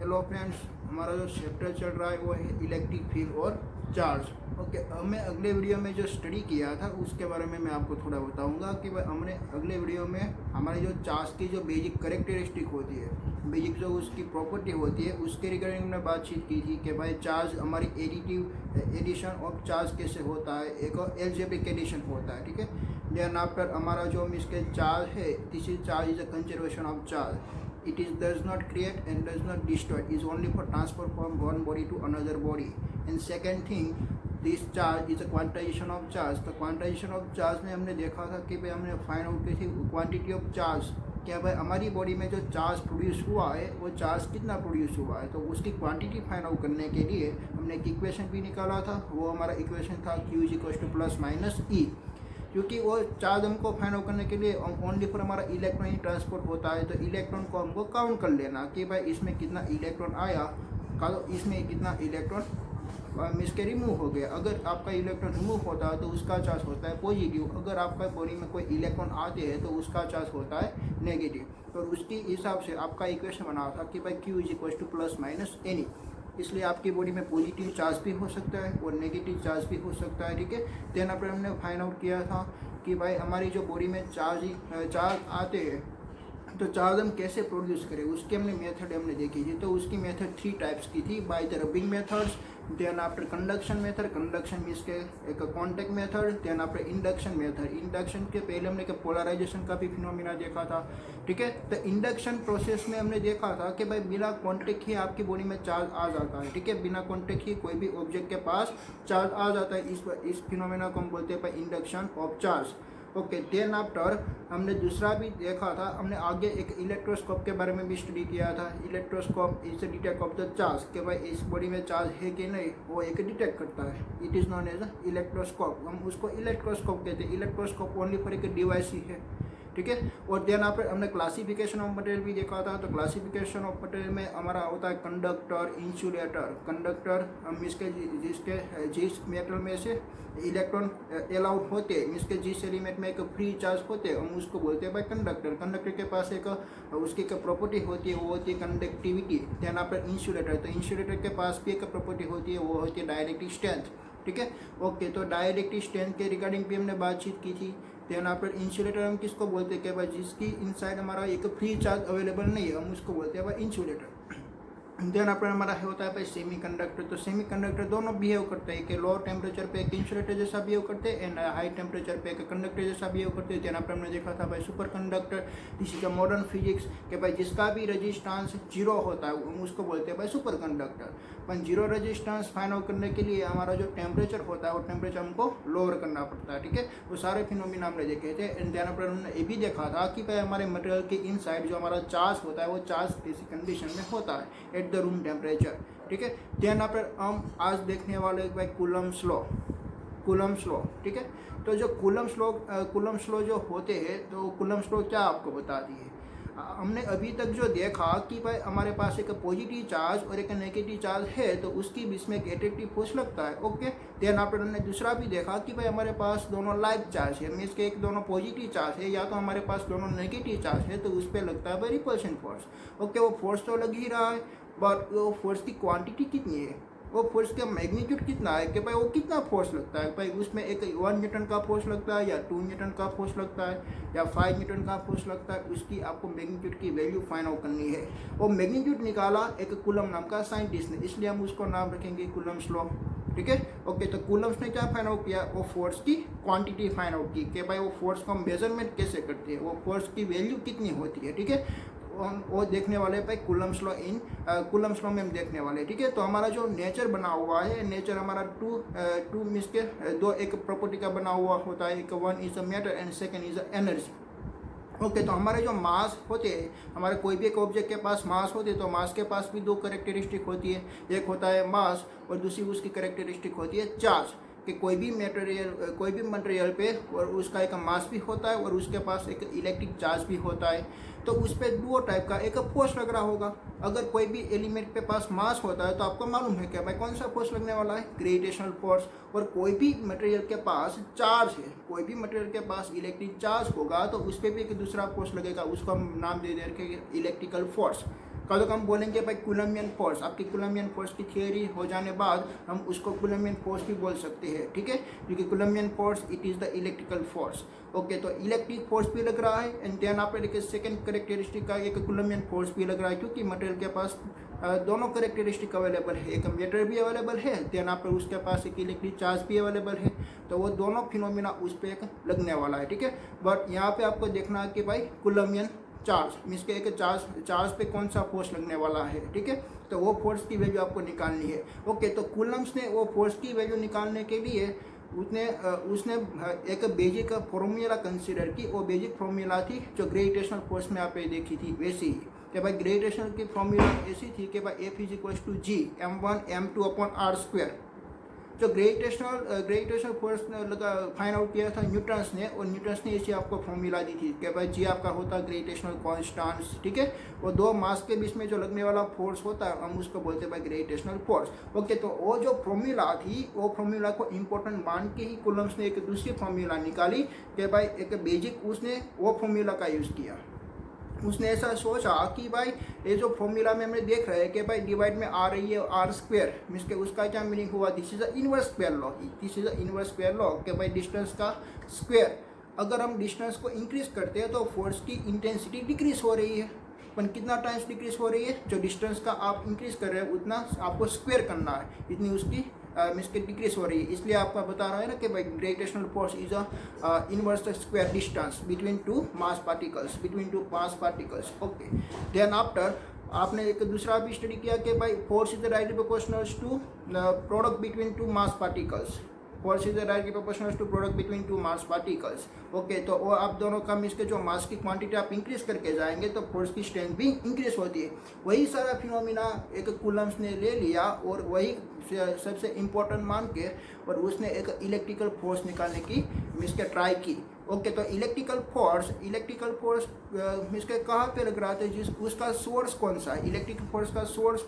Hello friends, हमारा जो chapter चल रहा है वो है इलेक्ट्रिक फील्ड और चार्ज। ओके, हमने अगले वीडियो में जो स्टडी किया था उसके बारे में मैं आपको थोड़ा बताऊंगा कि भाई हमने अगले वीडियो में हमारे जो चार्ज की जो बेसिक करेक्टरिस्टिक होती है, बेसिक जो उसकी प्रॉपर्टी होती है उसके रिगार्डिंग हमने बातचीत की थी कि भाई चार्ज हमारी एडिशन ऑफ चार्ज कैसे होता है, एक और एल्जेब्रिक एडिशन होता है। ठीक है, देन आफ्टर हमारा जो इसके चार्ज है, this is charge is a conservation of charge. It is does not create and does not destroy. It is only for transfer from one body to another body. And second thing, this charge is a quantization of charge. तो quantization of charge में हमने देखा था कि भाई हमने find out की थी क्वांटिटी ऑफ चार्ज। क्या भाई हमारी बॉडी में जो चार्ज प्रोड्यूस हुआ है वो चार्ज कितना प्रोड्यूस हुआ है, तो उसकी क्वांटिटी फाइंड आउट करने के लिए हमने एक इक्वेशन भी निकाला था। वो हमारा इक्वेशन था Q is equal to plus minus E, क्योंकि वो चार्ज हमको फाइंड आउट करने के लिए ओनली फॉर हमारा इलेक्ट्रॉन ही ट्रांसपोर्ट होता है, तो इलेक्ट्रॉन को हमको काउंट कर लेना कि भाई इसमें कितना इलेक्ट्रॉन आया, इसमें कितना इलेक्ट्रॉन इसके रिमूव हो गया। अगर आपका इलेक्ट्रॉन रिमूव होता है तो उसका चार्ज होता है पॉजिटिव, अगर आपका बॉडी में कोई इलेक्ट्रॉन आते हैं तो उसका चार्ज होता है नेगेटिव। तो उसके हिसाब से आपका इक्वेशन बना था कि भाई Q is equal to plus minus any. इसलिए आपकी बॉडी में पॉजिटिव चार्ज भी हो सकता है और नेगेटिव चार्ज भी हो सकता है। ठीक है, देन après हमने फाइंड आउट किया था कि भाई हमारी जो बॉडी में चार्ज आते हैं तो चार्ज हम कैसे प्रोड्यूस करें, उसकी हमने मेथड हमने देखी थी। तो उसकी मेथड 3 टाइप्स की थी, by the rubbing methods, then after conduction method, conduction means के एक contact method, then after induction method. Induction के पहले हमने पोलराइजेशन का भी फिनोमिना देखा था। ठीक है, तो इंडक्शन प्रोसेस में हमने देखा था कि भाई बिना कॉन्टैक्ट ही आपकी बॉडी में चार्ज आ जाता है। ठीक है, बिना कॉन्टैक्ट ही कोई भी ऑब्जेक्ट के पास चार्ज आ जाता है। इस फिनोमिना को हम बोलते हैं भाई induction of charge. Okay, then after हमने दूसरा भी देखा था, हमने आगे एक इलेक्ट्रोस्कोप के बारे में भी स्टडी किया था। Electroscope is detect of the charge, कि भाई इस बॉडी में चार्ज है कि नहीं वो एक डिटेक्ट करता है। It is known as electroscope, हम उसको इलेक्ट्रोस्कोप कहते हैं। इलेक्ट्रोस्कोप ओनली फॉर एक डिवाइस ही है। ठीक है, और देन आप हमने क्लासिफिकेशन ऑफ मटेरियल भी देखा था। तो क्लासिफिकेशन ऑफ मटेरियल में हमारा होता है कंडक्टर, इंसुलेटर। कंडक्टर हम जिस मेटल में से इलेक्ट्रॉन अलाउड होते हैं, इसके जिस एलिमेंट में एक फ्री चार्ज होते हैं हम उसको बोलते हैं भाई कंडक्टर। कंडक्टर के पास एक उसकी एक प्रॉपर्टी होती है, वो होती है कंडक्टिविटी। देन आप इंसुलेटर, तो इंसुलेटर के पास भी एक प्रॉपर्टी होती है, वो होती है डाइलेक्ट्रिक स्ट्रेंथ। ठीक है, ओके, तो डाइलेक्ट्रिक स्ट्रेंथ के रिगार्डिंग भी हमने बातचीत की थी। देन आफ्टर इंसुलेटर हम किसको बोलते हैं कि भाई जिसकी इनसाइड हमारा एक फ्री चार्ज अवेलेबल नहीं है, हम उसको बोलते हैं भाई इंसुलेटर। देन आफ्टर हमारा होता है भाई सेमी कंडक्टर। तो सेमी कंडक्टर दोनों बिहेव करते हैं कि लो टेम्परेचर पे एक इंसुलेटर जैसा बिहेव करते हैं एंड हाई टेम्परेचर पे एक कंडक्टर जैसा बिहेव करते हैं। देन आफ्टर हमने देखा था भाई सुपर कंडक्टर, किसी का मॉडर्न फिजिक्स कि भाई जिसका भी रेजिस्टेंस जीरो होता है हम उसको बोलते हैं भाई सुपर कंडक्टर। पर जीरो रेजिस्टेंस फाइंड आउट करने के लिए हमारा जो टेम्परेचर होता है वो टेम्परेचर हमको लोअर करना पड़ता है। ठीक है, वो सारे फिनोमिना हमने देखे थे। एंड देन आफ्टर हमने ये भी देखा था कि भाई हमारे मटेरियल के इनसाइड जो हमारा चार्ज होता है वो चार्ज किसी कंडीशन में होता है एट द रूम टेम्परेचर। ठीक है, देन आफ्टर हम आज देखने वाले भाई कूलम्ब्स लॉ। कूलम्ब्स लॉ, ठीक है, तो जो कूलम्ब्स लॉ जो होते हैं तो कूलम्ब्स लॉ क्या आपको बता दिए। हमने अभी तक जो देखा कि भाई हमारे पास एक पॉजिटिव चार्ज और एक नेगेटिव चार्ज है तो उसकी बीच में एक एट्रैक्टिव फोर्स लगता है। ओके, देन आफ्टर हमने दूसरा भी देखा कि भाई हमारे पास दोनों लाइक चार्ज है, मीन्स के एक दोनों पॉजिटिव चार्ज है या तो हमारे पास दोनों नेगेटिव चार्ज है, तो उस पर लगता है भाई रिपल्शन फोर्स। ओके, वो फोर्स तो लग ही रहा है, बट वो फोर्स की क्वांटिटी कितनी है, वो फोर्स का मैग्नीट्यूड कितना है कि भाई वो कितना फोर्स लगता है। भाई उसमें एक 1 न्यूटन का फोर्स लगता है या 2 न्यूटन का फोर्स लगता है या 5 न्यूटन का फोर्स लगता है, उसकी आपको मैग्नीट्यूड की वैल्यू फाइंड आउट करनी है। वो मैग्नीट्यूड निकाला एक कूलम नाम का साइंटिस्ट ने, इसलिए हम उसको नाम रखेंगे कूलम्ब्स लॉ। ठीक है, ओके, तो कूलम्ब्स ने क्या फाइंड आउट किया, वो फोर्स की क्वांटिटी फाइंड आउट की कि भाई वो फोर्स को मेजरमेंट कैसे करते हैं, वो फोर्स की वैल्यू कितनी होती है। ठीक है, हम वो देखने वाले पे कूलम्ब्स लॉ में हम देखने वाले। ठीक है, तो हमारा जो नेचर बना हुआ है, नेचर हमारा टू मीन्स के दो एक प्रॉपर्टी का बना हुआ होता है, एक one is a matter and second is a energy. Okay, तो हमारे जो मास होते हैं, हमारे कोई भी एक ऑब्जेक्ट के पास मास होते हैं तो मास के पास भी 2 कैरेक्टरिस्टिक होती है, एक होता है मास और दूसरी उसकी कैरेक्टरिस्टिक होती है चार्ज। कि कोई भी मटेरियल पे और उसका एक मास भी होता है और उसके पास एक इलेक्ट्रिक चार्ज भी होता है। तो उस पर 2 टाइप का एक फोर्स लग रहा होगा। अगर कोई भी एलिमेंट पे पास मास होता है तो आपको मालूम है क्या भाई कौन सा फोर्स लगने वाला है, ग्रेविटेशनल फोर्स। और कोई भी मटेरियल के पास चार्ज है, कोई भी मटेरियल के पास इलेक्ट्रिक चार्ज होगा तो उस पर भी एक दूसरा फोर्स लगेगा, उसको हम नाम दे देंगे इलेक्ट्रिकल फोर्स। कल हम बोलेंगे भाई कूलम्बियन फोर्स, आपकी कूलम्बियन फोर्स की थियरी हो जाने बाद हम उसको कूलम्बियन फोर्स भी बोल सकते हैं, ठीक है, क्योंकि Coulombian force it is the electrical force. Okay, तो इलेक्ट्रिक फोर्स भी लग रहा है एंड देन आप देखिए सेकंड करेक्टरिस्टिक का एक कूलम्बियन फोर्स भी लग रहा है, क्योंकि मटेरियल के पास दोनों करेक्टरिस्टिक अवेलेबल है, एक मैटर भी अवेलेबल है, देन आप उसके पास एक इलेक्ट्रिक चार्ज भी अवेलेबल है, तो वो दोनों फिनोमिना उस पर एक लगने वाला है, ठीक है। बट यहाँ पे आपको देखना है कि भाई कूलम्बियन चार्ज मीन्स के एक चार्ज पे कौन सा फोर्स लगने वाला है, ठीक है, तो वो फोर्स की वैल्यू आपको निकालनी है। ओके, तो कूलम्ब्स ने वो फोर्स की वैल्यू निकालने के लिए उसने एक बेसिक फॉर्मूला कंसीडर की, वो बेसिक फॉर्मूला थी जो ग्रेविटेशनल फोर्स में आप देखी थी वैसी ही, कि भाई ग्रेविटेशनल की फॉर्मूला ऐसी थी कि भाई F = G m1m2/r²। जो ग्रेविटेशनल फोर्स लगा फाइंड आउट किया था न्यूटन्स ने, और न्यूटन्स ने इसी आपको फॉर्मूला दी थी कि भाई जी आपका होता है ग्रेविटेशनल कांस्टेंट, ठीक है, वो दो मास के बीच में जो लगने वाला फोर्स होता है हम उसको बोलते हैं भाई ग्रेविटेशनल फोर्स। ओके, तो वो जो फॉर्मूला थी वो फॉर्मूला को इंपॉर्टेंट मान के ही कूलम्ब्स ने एक दूसरी फॉर्मूला निकाली कि भाई एक बेसिक उसने वो फॉर्मूला का यूज़ किया। उसने ऐसा सोचा कि भाई ये जो फॉर्मूला में हमने देख रहे हैं कि भाई डिवाइड में आ रही है r² मीन्स के उसका क्या मीनिंग हुआ, this is a inverse square law, this is a inverse square law कि भाई डिस्टेंस का स्क्वायर, अगर हम डिस्टेंस को इंक्रीज करते हैं तो फोर्स की इंटेंसिटी डिक्रीज हो रही है, पर कितना टाइम्स डिक्रीज हो रही है, जो डिस्टेंस का आप इंक्रीज कर रहे हैं उतना आपको स्क्वायर करना है, इतनी उसकी मीन्स की डिक्रीज हो रही है। इसलिए आपका बता रहा है ना कि भाई gravitational force is a inverse square distance between two mass particles. Okay, then after आपने एक दूसरा भी स्टडी किया कि भाई force is directly proportional to product between two mass particles, force is directly proportional to product between two mass particles. Okay, तो वो आप दोनों का मीन्स के जो मास की क्वांटिटी आप इंक्रीज करके जाएंगे तो फोर्स की स्ट्रेंथ भी इंक्रीज होती है। वही सारा फिनोमिना एक कूलम्ब्स ने ले लिया और वही सबसे इम्पोर्टेंट मान के और उसने एक इलेक्ट्रिकल फोर्स निकालने की मीन्स के ट्राई की। ओके, तो इलेक्ट्रिकल फोर्स मीन्स के कहाँ पे लग रहा था, जिस उसका सोर्स कौन सा है, इलेक्ट्रिकल फोर्स का सोर्स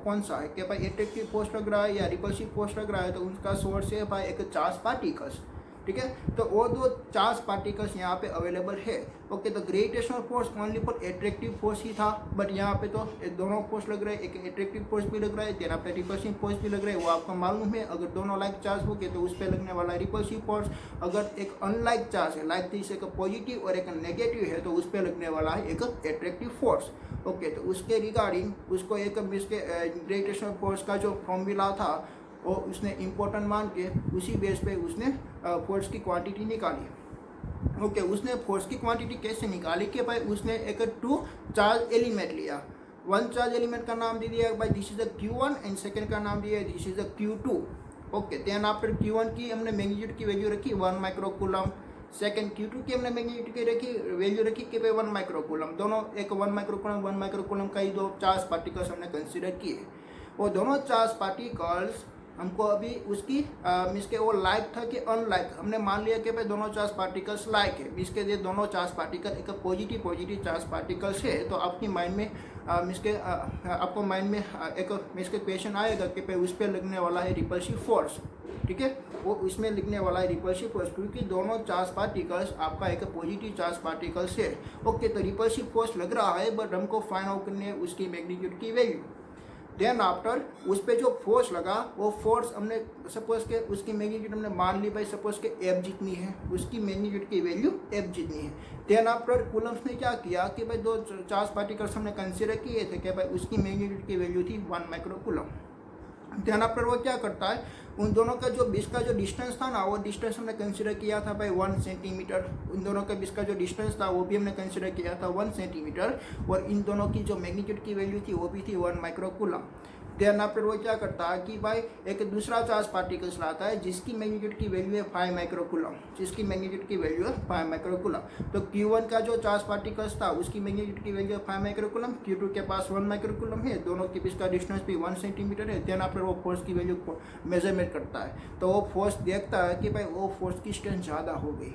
कौन सा है, कि भाई एट्रैक्टिव फोर्स लग रहा है या रिपल्सिव फोर्स लग रहा है, तो उनका सोर्स है भाई एक चार्ज पार्टिकल्स, ठीक है, तो वो दो चार्ज पार्टिकल्स यहाँ पे अवेलेबल है। ओके, तो gravitational force only for attractive force ही था, बट यहाँ पे तो दोनों फोर्स लग रहे हैं, एक एट्रैक्टिव फोर्स भी लग रहा है, देन आपका रिपल्सिव फोर्स भी लग रहा है, वो आपको मालूम है, अगर दोनों लाइक चार्ज हो गए तो उस पर लगने वाला रिपल्सिव फोर्स, अगर एक अनलाइक चार्ज है लाइक दिस एक पॉजिटिव और एक नेगेटिव है तो उस पर लगने वाला है एक एट्रैक्टिव फोर्स। ओके, तो उसके रिगार्डिंग उसको एक ग्रेविटेशनल फोर्स का जो फॉर्मूला था वो उसने इम्पोर्टेंट मान के उसी बेस पे उसने फोर्स की क्वांटिटी निकाली। ओके, उसने फोर्स की क्वांटिटी कैसे निकाली कि भाई उसने एक 2 चार्ज एलिमेंट लिया, वन चार्ज एलिमेंट का नाम दे दिया भाई this is a Q1 and second का नाम दिया this is a Q2। Okay, then after Q1 की हमने मैग्नीट्यूड की वैल्यू रखी 1 माइक्रोकूलम, सेकेंड Q2 की हमने मैग्नीट्यूड की वैल्यू रखी कि भाई 1 माइक्रोकूलम, दोनों एक 1 माइक्रोकूलम का ही दो चार्ज पार्टिकल्स हमने कंसिडर किए। वो दोनों चार्ज पार्टिकल्स हमको अभी उसकी मीन्स के वो लाइक था कि अनलाइक, हमने मान लिया कि भाई दोनों चार्ज पार्टिकल्स लाइक है, मीन्स के ये दोनों चार्ज पार्टिकल एक पॉजिटिव चार्ज पार्टिकल्स है, तो आपकी माइंड में मीन्स के आपको माइंड में एक मीन्स के क्वेश्चन आएगा कि भाई उस पर लगने वाला है रिपल्सिव फोर्स, ठीक है, वो उसमें लिखने वाला है रिपल्सिव फोर्स, क्योंकि दोनों चार्ज पार्टिकल्स आपका एक पॉजिटिव चार्ज पार्टिकल्स है। ओके, तो रिपल्सिव फोर्स लग रहा है बट हमको फाइंड आउट करनी है उसकी मैग्नीट्यूड की वैल्यू। देन आफ्टर उस पर जो फोर्स लगा वो फोर्स हमने सपोज के उसकी मैग्नीट्यूड हमने मान ली भाई सपोज के F जितनी है, उसकी मैग्नीट्यूड की वैल्यू F जितनी है। देन आफ्टर कूलम्ब्स ने क्या किया कि भाई दो चार्ज पार्टिकल्स हमने कंसिडर किए थे कि भाई उसकी मैग्नीट्यूड की वैल्यू थी 1 माइक्रोकूलम। देन आफ्टर वो क्या करता है, उन दोनों का जो बीच का जो डिस्टेंस था ना वो डिस्टेंस हमने कंसिडर किया था भाई 1 सेंटीमीटर, उन दोनों के बीच का जो डिस्टेंस था वो भी हमने कंसिडर किया था 1 सेंटीमीटर, और इन दोनों की जो मैग्नीट्यूड की वैल्यू थी वो भी थी 1 माइक्रोकूलम। देन आफ्टर वो क्या करता है कि भाई एक दूसरा चार्ज पार्टिकल्स लाता है जिसकी मैग्नीट्यूड की वैल्यू है 5 माइक्रोकूलम, जिसकी मैग्नीट्यूड की वैल्यू है 5 माइक्रोकूलम। तो Q1 का जो चार्ज पार्टिकल्स था उसकी मैग्नीट्यूड की वैल्यू है 5 माइक्रोकूलम, Q2 के पास 1 माइक्रोकूलम है, दोनों के बीच का डिस्टेंस भी 1 सेंटीमीटर है। देन आफ्टर वो फोर्स की वैल्यू मेजरमेंट करता है, तो वो फोर्स देखता है कि भाई वो फोर्स की स्ट्रेंथ ज़्यादा हो गई,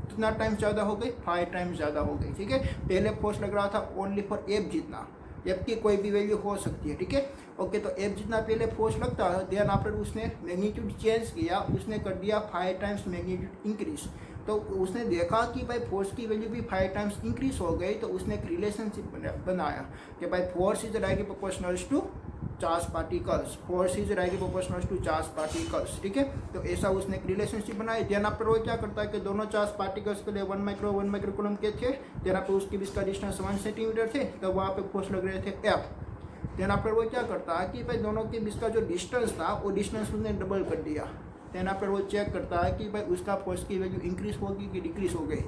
कितना टाइम ज़्यादा हो गई, 5 टाइम्स ज़्यादा हो गई, ठीक है। पहले फोर्स लग रहा था ओनली फॉर F जितना, एफ की कोई भी वैल्यू हो सकती है, ठीक है। ओके, तो एफ जितना पहले फोर्स लगता है, देन आफ्टर उसने मैग्नीट्यूड चेंज किया, उसने कर दिया 5 टाइम्स मैग्नीट्यूड इंक्रीज। तो उसने देखा कि भाई फोर्स की वैल्यू भी 5 टाइम्स इंक्रीज हो गई, तो उसने एक रिलेशनशिप बनाया कि भाई force is directly proportional to charge particles, force is directly proportional to charge particles, ठीक है। तो ऐसा उसने एक रिलेशनशिप बनाई। देन आफ्टर वो क्या करता है कि दोनों चार्ज पार्टिकल्स के लिए 1 माइक्रोकूलम के थे, देन आफ्टर उसके बीच का डिस्टेंस 1 सेंटीमीटर थे, तो वहाँ पे फोर्स लग रहे थे एफ। देन आफ्टर वो क्या करता है कि भाई दोनों के बीच का जो डिस्टेंस था वो डिस्टेंस उसने डबल कर दिया। देन आफ्टर वो चेक करता है कि भाई उसका फोर्स की वैल्यू इंक्रीज होगी कि डिक्रीज हो गई।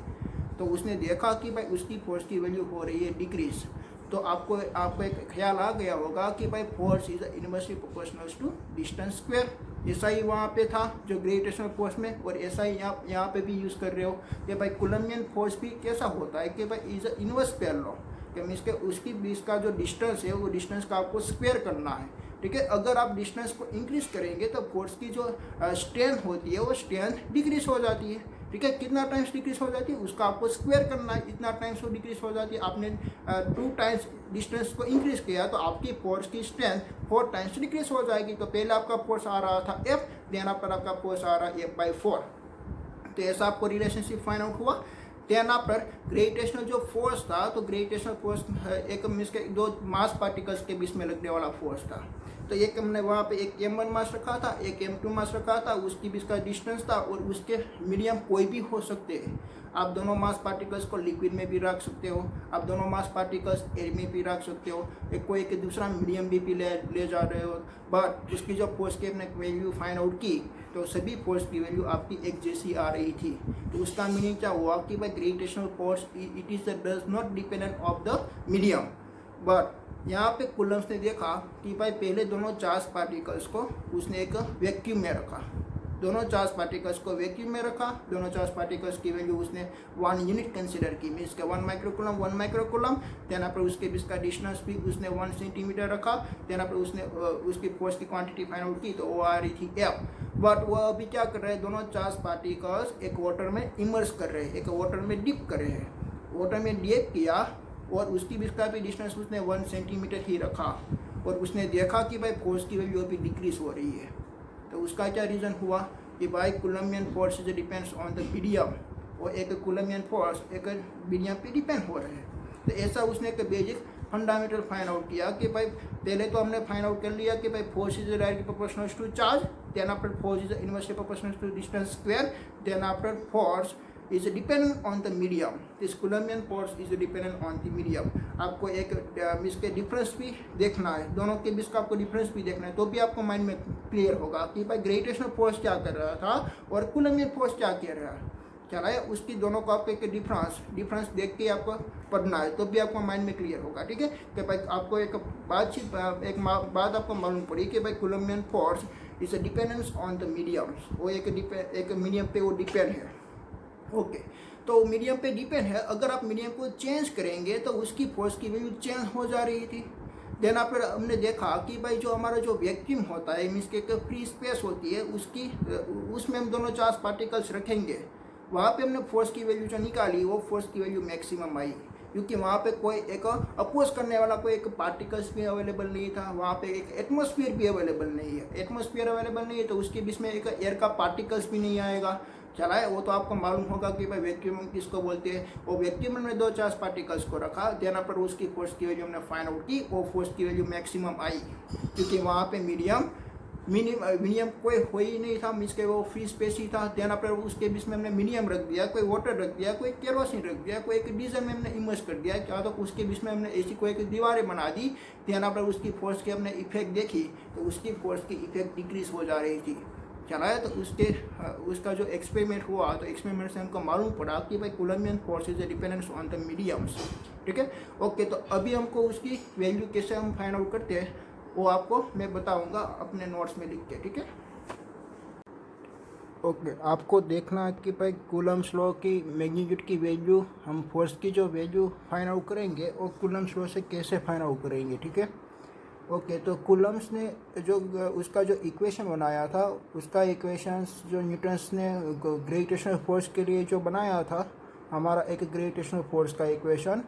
तो उसने देखा कि भाई उसकी फोर्स की वैल्यू हो रही है डिक्रीज। तो आपको एक ख्याल आ गया होगा कि भाई force is inversely proportional to distance square. ऐसा ही वहाँ पे था जो ग्रेविटेशनल फोर्स में, और ऐसा ही यहाँ पे भी यूज़ कर रहे हो कि भाई कूलम्बियन फोर्स भी कैसा होता है कि भाई इज इनवर्स पेयर लॉ, कि मीन्स के उसकी बीच का जो डिस्टेंस है वो डिस्टेंस का आपको स्क्वायर करना है, ठीक है। अगर आप डिस्टेंस को इंक्रीज करेंगे तो फोर्स की जो स्ट्रेंथ होती है वो स्ट्रेंथ डिक्रीज हो जाती है, ठीक है। कितना टाइम्स डिक्रीज हो जाती है उसका आपको स्क्वायर करना है, इतना टाइम्स वो डिक्रीज हो जाती है। आपने 2 टाइम्स डिस्टेंस को इंक्रीज किया तो आपकी फोर्स की स्ट्रेंथ 4 टाइम्स डिक्रीज हो जाएगी। तो पहले आपका फोर्स आ रहा था एफ, देन आपका फोर्स आ रहा है F/4। तो ऐसा आपको रिलेशनशिप फाइंड आउट हुआ। देन आफ्टर ग्रेविटेशनल जो फोर्स था, तो ग्रेविटेशनल फोर्स एक मीन्स के 2 मास पार्टिकल्स के बीच में लगने वाला फोर्स था। तो एक हमने वहाँ पे एक m1 मास रखा था, एक m2 मास रखा था, उसके बीच का डिस्टेंस था, और उसके मीडियम कोई भी हो सकते हैं। आप दोनों मास पार्टिकल्स को लिक्विड में भी रख सकते हो, आप दोनों मास पार्टिकल्स एयर में भी रख सकते हो, एक कोई एक दूसरा मीडियम भी ले जा रहे हो। बट उसकी जो फोर्स की अपने वैल्यू फाइंड आउट की, तो सभी फोर्स की वैल्यू आपकी एक जैसी आ रही थी। तो उसका मीनिंग क्या हुआ कि भाई gravitational force it is does not dependent of the medium. But यहाँ पे कूलम्स ने देखा कि भाई पहले दोनों चार्ज पार्टिकल्स को उसने एक वैक्यूम में रखा, दोनों चार्ज पार्टिकल्स को वैक्यूम में रखा, दोनों चार्ज पार्टिकल्स की वैल्यू उसने 1 यूनिट कंसिडर की, मीन्स के 1 माइक्रोकूलम। देन आपने उसके बीच का डिस्टेंस भी उसने 1 सेंटीमीटर रखा। देन आपने उसने उसकी फोर्स की क्वांटिटी फाइंड आउट की, तो वो आ रही थी एफ। बट वो अभी क्या कर रहे हैं, दोनों चार्ज पार्टिकल्स एक वाटर में इमर्स कर रहे हैं, एक वाटर में डिप कर रहे हैं। वाटर में डिप किया और उसकी बीच का भी डिस्टेंस उसने 1 सेंटीमीटर ही रखा, और उसने देखा कि भाई फोर्स की वैल्यू अभी डिक्रीज हो रही है। तो उसका क्या रीज़न हुआ कि भाई Coulombian force is depends on the medium, और एक कूलम्बियन फोर्स एक मीडियम पे डिपेंड हो रहे हैं। तो ऐसा उसने एक बेसिक फंडामेंटल फाइंड आउट किया कि भाई पहले तो हमने फाइंड आउट कर लिया कि भाई force is directly proportional to charge, then after force is inversely proportional to distance square, then after force is dependent on the medium. This Coulombian force is dependent on the medium. आपको एक इसके difference भी देखना है, दोनों के बीच का आपको डिफरेंस भी देखना है, तो भी आपको माइंड में क्लियर होगा कि भाई ग्रेविटेशनल फोर्स क्या कर रहा था और कूलम्बियन फोर्स क्या कर रहा है, उसकी दोनों को आपको एक डिफरेंस देख के आपको पढ़ना है, तो भी आपको माइंड में क्लियर होगा, ठीक है। कि भाई आपको एक बात आपको मालूम पड़ी कि भाई Coulombian force is a dependence on the medium, वो एक मीडियम पे वो डिपेंड है। ओके, तो मीडियम पे डिपेंड है। अगर आप मीडियम को चेंज करेंगे तो उसकी फोर्स की वैल्यू चेंज हो जा रही थी। देन फिर हमने देखा कि भाई जो हमारा जो वैक्यूम होता है, मीन्स के फ्री स्पेस होती है, उसमें हम दोनों चार्ज पार्टिकल्स रखेंगे, वहाँ पे हमने फोर्स की वैल्यू जो निकाली वो फोर्स की वैल्यू मैक्सिमम आई, क्योंकि वहाँ पे कोई एक अपोज करने वाला कोई एक पार्टिकल्स भी अवेलेबल नहीं था, वहाँ पे एक एटमॉस्फेयर भी अवेलेबल नहीं है। एटमॉस्फेयर अवेलेबल नहीं है तो उसके बीच में एक एयर का पार्टिकल्स भी नहीं आएगा। चला है, वो तो आपको मालूम होगा कि भाई वैक्यूम किसको बोलते हैं। वो वैक्यूम में 2 चार्ज पार्टिकल्स को रखा, देना पर उसकी फोर्स की वैल्यू हमने फाइंड आउट की, वो फोर्स की वैल्यू मैक्सिमम आई, क्योंकि वहाँ पे मीडियम कोई हो ही नहीं था, मीन्स के वो फ्री स्पेस ही था। देना पर उसके बीच में हमने मीडियम रख दिया, कोई वाटर रख दिया, कोई केरोसिन रख दिया, कोई एक डीजल में हमने इमर्स कर दिया, क्या तो उसके बीच में हमने ऐसी कोई एक दीवारें बना दी। देना पर उसकी फोर्स की हमने इफेक्ट देखी तो उसकी फोर्स की इफेक्ट डिक्रीज हो जा रही थी। चला है, तो उसका जो एक्सपेरिमेंट हुआ, तो एक्सपेरिमेंट से हमको मालूम पड़ा कि भाई Coulombian force is dependence on the mediums, ठीक है। ओके, तो अभी हमको उसकी वैल्यू कैसे हम फाइंड आउट करते हैं वो आपको मैं बताऊंगा अपने नोट्स में लिख के, ठीक है। ओके, आपको देखना है कि भाई कूलम्स लॉ की मैग्नीट्यूड की वैल्यू, हम फोर्स की जो वैल्यू फाइंड आउट करेंगे और कूलम्स लॉ से कैसे फाइंड आउट करेंगे, ठीक है। ओके, तो कूलम्स ने जो उसका जो इक्वेशन बनाया था, उसका इक्वेशंस जो न्यूटन्स ने ग्रेविटेशनल फोर्स के लिए जो बनाया था, हमारा एक ग्रेविटेशनल फोर्स का इक्वेशन,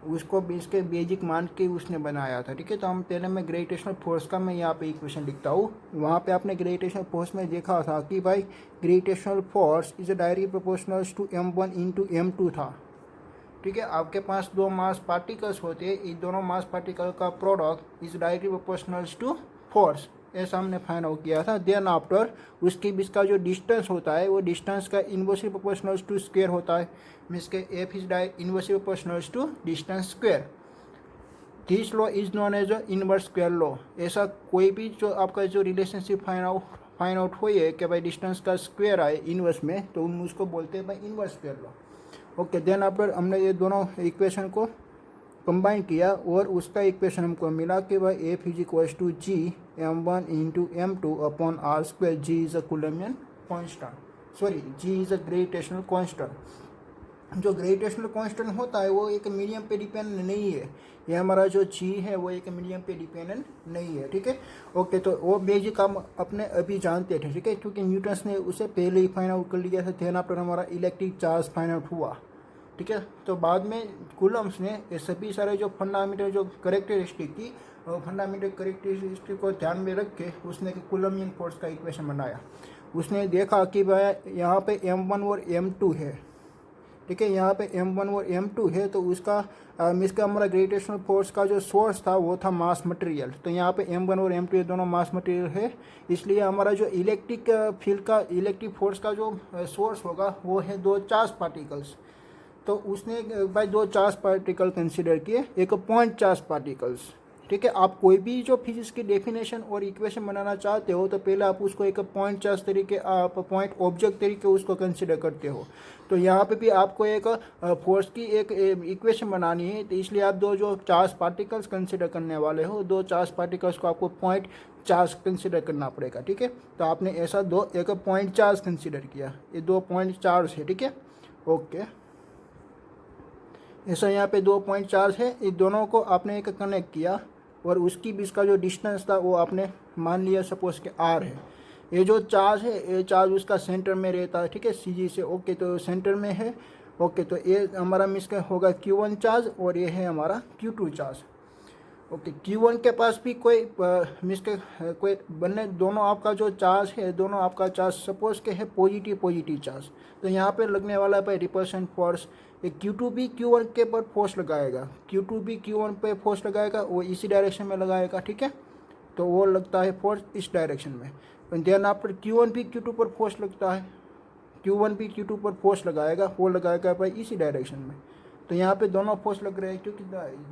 उसको भी इसके बेसिक मान के उसने बनाया था, ठीक है। तो हम पहले मैं ग्रेविटेशनल फोर्स का मैं यहाँ पे इक्वेशन लिखता हूँ। वहाँ पे आपने ग्रेविटेशनल फोर्स में देखा था कि भाई gravitational force is directly proportional to m1 into m2 था, ठीक है। आपके पास दो मास पार्टिकल्स होते हैं, इन दोनों मास पार्टिकल का product is directly proportional to force, ऐसा हमने फाइंड आउट किया था। देन आफ्टर उसके बीच का जो डिस्टेंस होता है वो डिस्टेंस का इन्वर्सली प्रोपोर्शनल टू स्क्वायर होता है, मीन्स के F is inversely proportional to distance square. This law is known as inverse square law. ऐसा कोई भी जो आपका जो रिलेशनशिप फाइंड आउट हुई है कि भाई डिस्टेंस का स्क्वायर आए इनवर्स में, तो उसको बोलते हैं भाई inverse square law. Okay, then after हमने ये दोनों इक्वेशन को कंबाइन किया और उसका इक्वेशन हमको मिला कि भाई F is equals to G m1 into m2 upon R square. G is a Coulombian constant, sorry G is a gravitational constant. जो ग्रेविटेशनल कांस्टेंट होता है वो एक मीडियम पे डिपेंड नहीं है, ये हमारा जो जी है वो एक मीडियम पे डिपेंडेंट नहीं है, ठीक है। ओके, तो वो बेसिक हम अपने अभी जानते थे, ठीक है, क्योंकि न्यूटन ने उसे पहले ही फाइंड आउट कर लिया था। देन आफ्टर हमारा इलेक्ट्रिक चार्ज फाइंड आउट हुआ, ठीक है। तो बाद में कूलम्स ने ये सभी सारे जो फंडामेंटल जो करेक्टरिस्टिक थी, फंडामेंटल करेक्टरिस्टिक को ध्यान में रख के उसने कूलम्बियन फोर्स का इक्वेशन बनाया। उसने देखा कि भाई यहाँ पे m1 और m2 है, ठीक है, यहाँ पे m1 और m2 है, तो उसका इसका हमारा ग्रेविटेशनल फोर्स का जो सोर्स था वो था मास मटेरियल। तो यहाँ पे m1 और m2 ये दोनों मास मटेरियल है, इसलिए हमारा जो इलेक्ट्रिक फील्ड का इलेक्ट्रिक फोर्स का जो सोर्स होगा वो है दो चार्ज पार्टिकल्स। तो उसने भाई दो चार्ज पार्टिकल कंसिडर किए, एक पॉइंट चार्ज पार्टिकल्स, ठीक है। आप कोई भी जो फिजिक्स की डेफिनेशन और इक्वेशन बनाना चाहते हो तो पहले आप उसको एक पॉइंट चार्ज तरीके, आप पॉइंट ऑब्जेक्ट तरीके उसको कंसिडर करते हो। तो यहाँ पे भी आपको एक फोर्स की एक इक्वेशन बनानी है, तो इसलिए आप दो जो चार्ज पार्टिकल्स कंसिडर करने वाले हो, दो चार्ज पार्टिकल्स को आपको पॉइंट चार्ज कंसिडर करना पड़ेगा, ठीक है। तो आपने ऐसा दो एक पॉइंट चार्ज कंसिडर किया, ये दो पॉइंट चार्ज है, ठीक है। ओके, ऐसा यहाँ पे दो पॉइंट चार्ज है, इन दोनों को आपने एक कनेक्ट किया और उसकी बीच का जो डिस्टेंस था वो आपने मान लिया सपोज के आर है। ये जो चार्ज है ये चार्ज उसका सेंटर में रहता है, ठीक है, सी से। ओके, तो सेंटर में है। ओके, तो ये हमारा मिस का होगा Q1 चार्ज और ये है हमारा Q2 चार्ज। ओके, Q1 के पास भी कोई मिस के कोई बनने, दोनों आपका जो चार्ज है दोनों आपका चार्ज सपोज के है पॉजिटिव चार्ज। तो यहाँ पे लगने वाला है भाई रिपल्शन फोर्स। ये Q2 भी Q1 के पर फोर्स लगाएगा, Q2 भी Q1 पे फोर्स लगाएगा, वो इसी डायरेक्शन में लगाएगा, ठीक है। तो वो लगता है फोर्स इस डायरेक्शन में। देन आफ्टर Q1 भी Q2 पर फोर्स लगता है, Q1 भी Q2 पर फोर्स लगाएगा, वो लगाएगा भाई इसी डायरेक्शन में। तो यहाँ पे दोनों फोर्स लग रहे हैं क्योंकि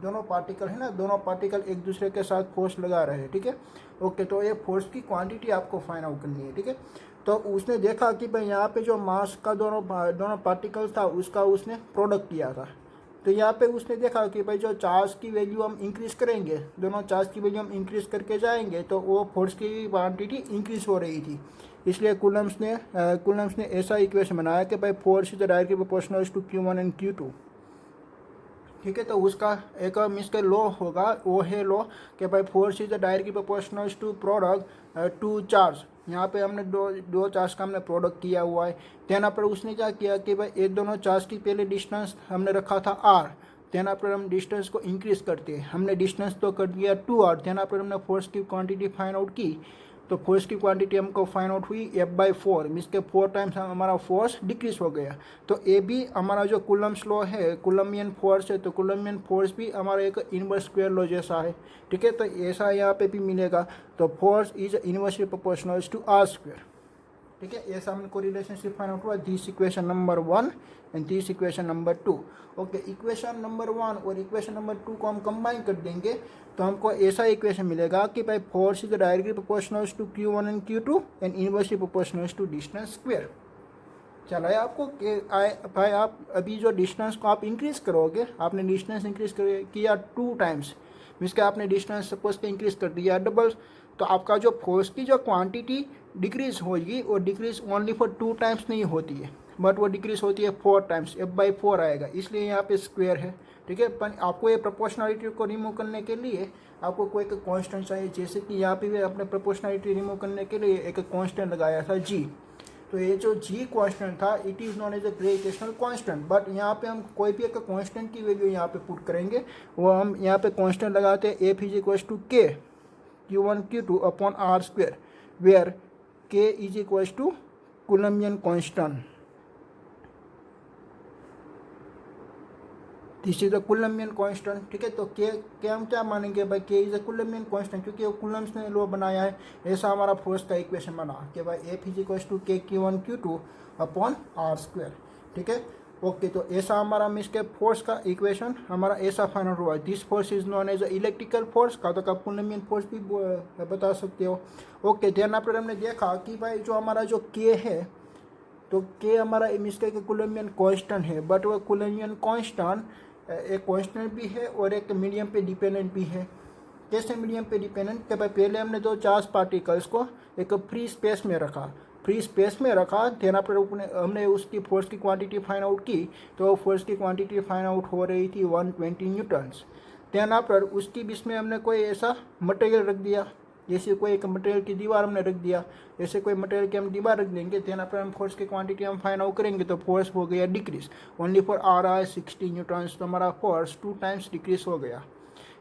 दोनों पार्टिकल है ना, दोनों पार्टिकल एक दूसरे के साथ फोर्स लगा रहे हैं, ठीक है। ओके, तो ये फोर्स की क्वांटिटी आपको फाइंड आउट करनी है, ठीक है। तो उसने देखा कि भाई यहाँ पे जो मास का दोनों पार्टिकल्स था उसका उसने प्रोडक्ट किया था। तो यहाँ पे उसने देखा कि भाई जो चार्ज की वैल्यू हम इंक्रीज़ करेंगे, दोनों चार्ज की वैल्यू हम इंक्रीज़ करके जाएंगे तो वो फोर्स की क्वांटिटी इंक्रीज़ हो रही थी। इसलिए कूलम्स ने ऐसा इक्वेशन बनाया कि भाई force is directly proportional to Q1 and Q2, ठीक है। तो उसका एक मिस के लॉ होगा, वो है लॉ कि भाई force is directly proportional to product to charge. यहाँ पे हमने दो चार्ज का हमने प्रोडक्ट किया हुआ है। देन आफ्टर उसने क्या किया कि भाई ये दोनों चार्ज की पहले डिस्टेंस हमने रखा था r, देन आफ्टर हम डिस्टेंस को इंक्रीज करते हैं, हमने डिस्टेंस तो कर दिया 2r। देन आफ्टर हमने फोर्स की क्वांटिटी फाइंड आउट की, तो फोर्स की क्वांटिटी हमको फाइंड आउट हुई F/4, मीन्स के 4 टाइम्स हमारा फोर्स डिक्रीज हो गया। तो ये भी हमारा जो कूलम्स लॉ है, कूलम्बियन फोर्स है, तो कूलम्बियन फोर्स भी हमारा एक इनवर्स स्क्वायर लॉ जैसा है, ठीक है। तो ऐसा यहाँ पे भी मिलेगा, तो force is inversely proportional to r square, ठीक है। ऐसा हमको रिलेशनशिप फाइंड आउट हुआ, this equation number 1 and this equation number 2। Okay, equation number 1 और इक्वेशन नंबर 2 को हम कंबाइन कर देंगे तो हमको ऐसा इक्वेशन मिलेगा कि भाई force is directly proportional to Q1 and Q2 and inversely proportional to distance square. चला है आपको कि भाई आप अभी जो डिस्टेंस को आप इंक्रीज करोगे, आपने डिस्टेंस इंक्रीज किया 2 टाइम्स, मीन्स कि आपने डिस्टेंस सपोज के इंक्रीज कर दिया डबल, तो आपका जो फोर्स की जो क्वांटिटी डिक्रीज होगी वो डिक्रीज ओनली फॉर 2 टाइम्स नहीं होती है, बट वो डिक्रीज होती है 4 टाइम्स, F/4 आएगा, इसलिए यहाँ पे स्क्वायर है, ठीक है। पर आपको ये प्रोपोर्शनलिटी को रिमूव करने के लिए आपको कोई एक कांस्टेंट चाहिए, जैसे कि यहाँ पे भी आपने प्रोपोर्शनलिटी रिमूव करने के लिए एक कांस्टेंट लगाया था G। तो ये जो जी कांस्टेंट था it is known as a gravitational constant, but यहाँ पे हम कोई भी एक कांस्टेंट की वैल्यू यहाँ पे पुट करेंगे, वो हम यहाँ पे कांस्टेंट लगाते हैं F is equal to K Q1 Q2 upon R square, where K is equal to Coulombian constant. This is the Coulombian constant, ठीक है। तो के हम क्या मानेंगे भाई, K is a Coulombian constant, क्योंकि वो कूलम्ब्स ने लॉ बनाया है। ऐसा हमारा फोर्स का इक्वेशन बना कि भाई F is equal to K Q1 Q2 upon R square, ठीक है। ओके, तो ऐसा हमारा मीन्स के फोर्स का इक्वेशन हमारा ऐसा फाइनल हुआ। This force is known as electrical force का, तो आप कूलम्बियन फोर्स भी बता सकते हो। ओके, देन आफ्टर हमने देखा कि भाई जो हमारा जो के है, तो के हमारा मीन्स के कूलम्बियन कांस्टेंट है, बट वो कूलम्बियन कांस्टेंट एक कांस्टेंट भी है और एक मीडियम पे डिपेंडेंट भी है। कैसे मीडियम पे डिपेंडेंट, कि भाई पहले हमने दो चार्ज पार्टिकल्स को एक फ्री स्पेस में रखा, देन आफ्टर हमने उसकी फोर्स की क्वांटिटी फाइंड आउट की, तो फोर्स की क्वांटिटी फाइंड आउट हो रही थी 120 न्यूटन्स। देन आफ्टर उसकी बीच में हमने कोई ऐसा मटेरियल रख दिया, जैसे कोई एक मटेरियल की दीवार हमने रख दिया, ऐसे कोई मटेरियल की हम दीवार रख देंगे, देन आफ्टर हम फोर्स की क्वांटिटी हम फाइंड आउट करेंगे, तो फोर्स हो गया decrease, only for R R 60 newtons, तो हमारा फोर्स 2 टाइम्स डिक्रीज हो गया,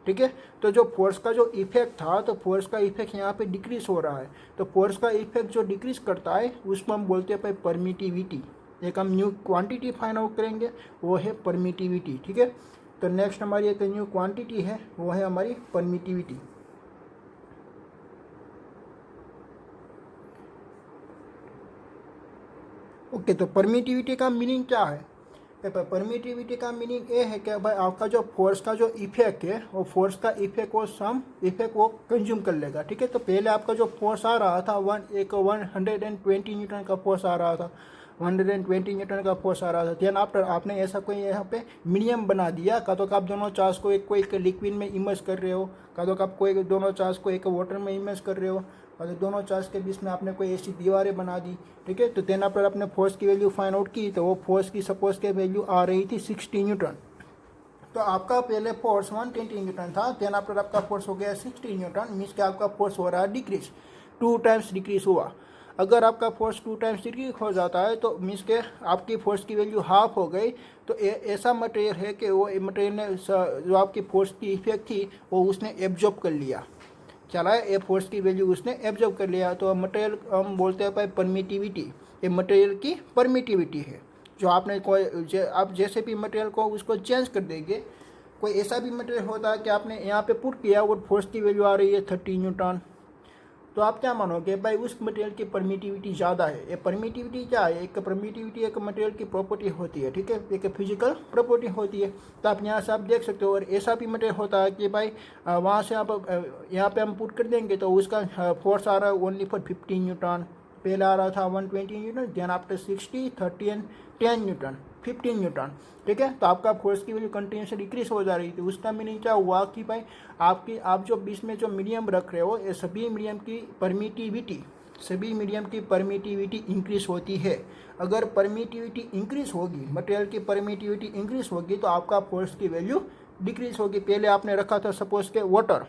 ठीक है। तो जो फोर्स का जो इफेक्ट था, तो फोर्स का इफेक्ट यहाँ पे डिक्रीज हो रहा है, तो फोर्स का इफेक्ट जो डिक्रीज करता है उसको हम बोलते हैं भाई परमिटिविटी। एक हम न्यू क्वांटिटी फाइंड आउट करेंगे, वो है परमिटिविटी, ठीक है। तो नेक्स्ट हमारी एक न्यू क्वांटिटी है, वो है हमारी परमिटिविटी। ओके, तो परमिटिविटी का मीनिंग क्या है? परमिटिविटी का मीनिंग ये है कि भाई आपका जो फोर्स का जो इफेक्ट है, वो फोर्स का इफेक्ट वो कंज्यूम कर लेगा, ठीक है। तो पहले आपका जो फोर्स आ रहा था 120 न्यूटन का फोर्स आ रहा था, 120 न्यूटन का फोर्स आ रहा था। देन आफ्टर आपने ऐसा कोई यहाँ पे मीडियम बना दिया, का तो आप दोनों चार्ज को एक लिक्विड में इमर्स कर रहे हो, का तो आप कोई दोनों चार्ज को एक वाटर में इमर्स कर रहे हो, और दोनों चार्ज के बीच में आपने कोई ऐसी दीवारें बना दी, ठीक है। तो देन आफ्टर आपने फोर्स की वैल्यू फाइंड आउट की, तो वो फोर्स की सपोज के वैल्यू आ रही थी 60 न्यूटन। तो आपका पहले फोर्स 120 न्यूटन था, देन आफ्टर आपका फोर्स हो गया 60 न्यूटन, मीन्स कि आपका फोर्स हो रहा है डिक्रीज, 2 टाइम्स डिक्रीज हुआ। अगर आपका फोर्स 2 टाइम्स डिक्रीज हो जाता है, तो मीन्स के आपकी फोर्स की वैल्यू हाफ हो गई। तो ऐसा मटेरियल है कि वो मटेरियल ने जो आपकी फोर्स की इफेक्ट थी वो उसने एब्जॉर्ब कर लिया, चला है, ये फोर्स की वैल्यू उसने एब्जॉर्ब कर लिया। तो मटेरियल हम बोलते हैं भाई परमिटिविटी, ये मटेरियल की परमिटिविटी है। जो आपने आप जैसे भी मटेरियल को उसको चेंज कर देंगे, कोई ऐसा भी मटेरियल होता है कि आपने यहाँ पे पुट किया और फोर्स की वैल्यू आ रही है 30 न्यूटन, तो आप क्या मानोगे भाई उस मटेरियल की परमिटिविटी ज़्यादा है। ये परमिटिविटी क्या है? एक परमिटिविटी एक मटेरियल की प्रॉपर्टी होती है, ठीक है, एक फिजिकल प्रॉपर्टी होती है। तो आप यहाँ से आप देख सकते हो। और ऐसा भी मटेरियल होता है कि भाई वहाँ से आप यहाँ पे हम पुट कर देंगे, तो उसका फोर्स आ रहा है ओनली फॉर 15 न्यूटन, पहले आ रहा था 120 newton, then after 60, 30 and 10 newton, 15 newton, ठीक है। तो आपका फोर्स की वैल्यू कंटिन्यूसली डिक्रीज हो जा रही थी। उसका मीनिंग क्या हुआ कि भाई आप जो बीच में जो मीडियम रख रहे हो, ये सभी मीडियम की परमिटिविटी इंक्रीज होती है। अगर परमिटिविटी इंक्रीज होगी, मटेरियल की परमिटिविटी इंक्रीज होगी, तो आपका फोर्स की वैल्यू डिक्रीज होगी। पहले आपने रखा था सपोज के वाटर,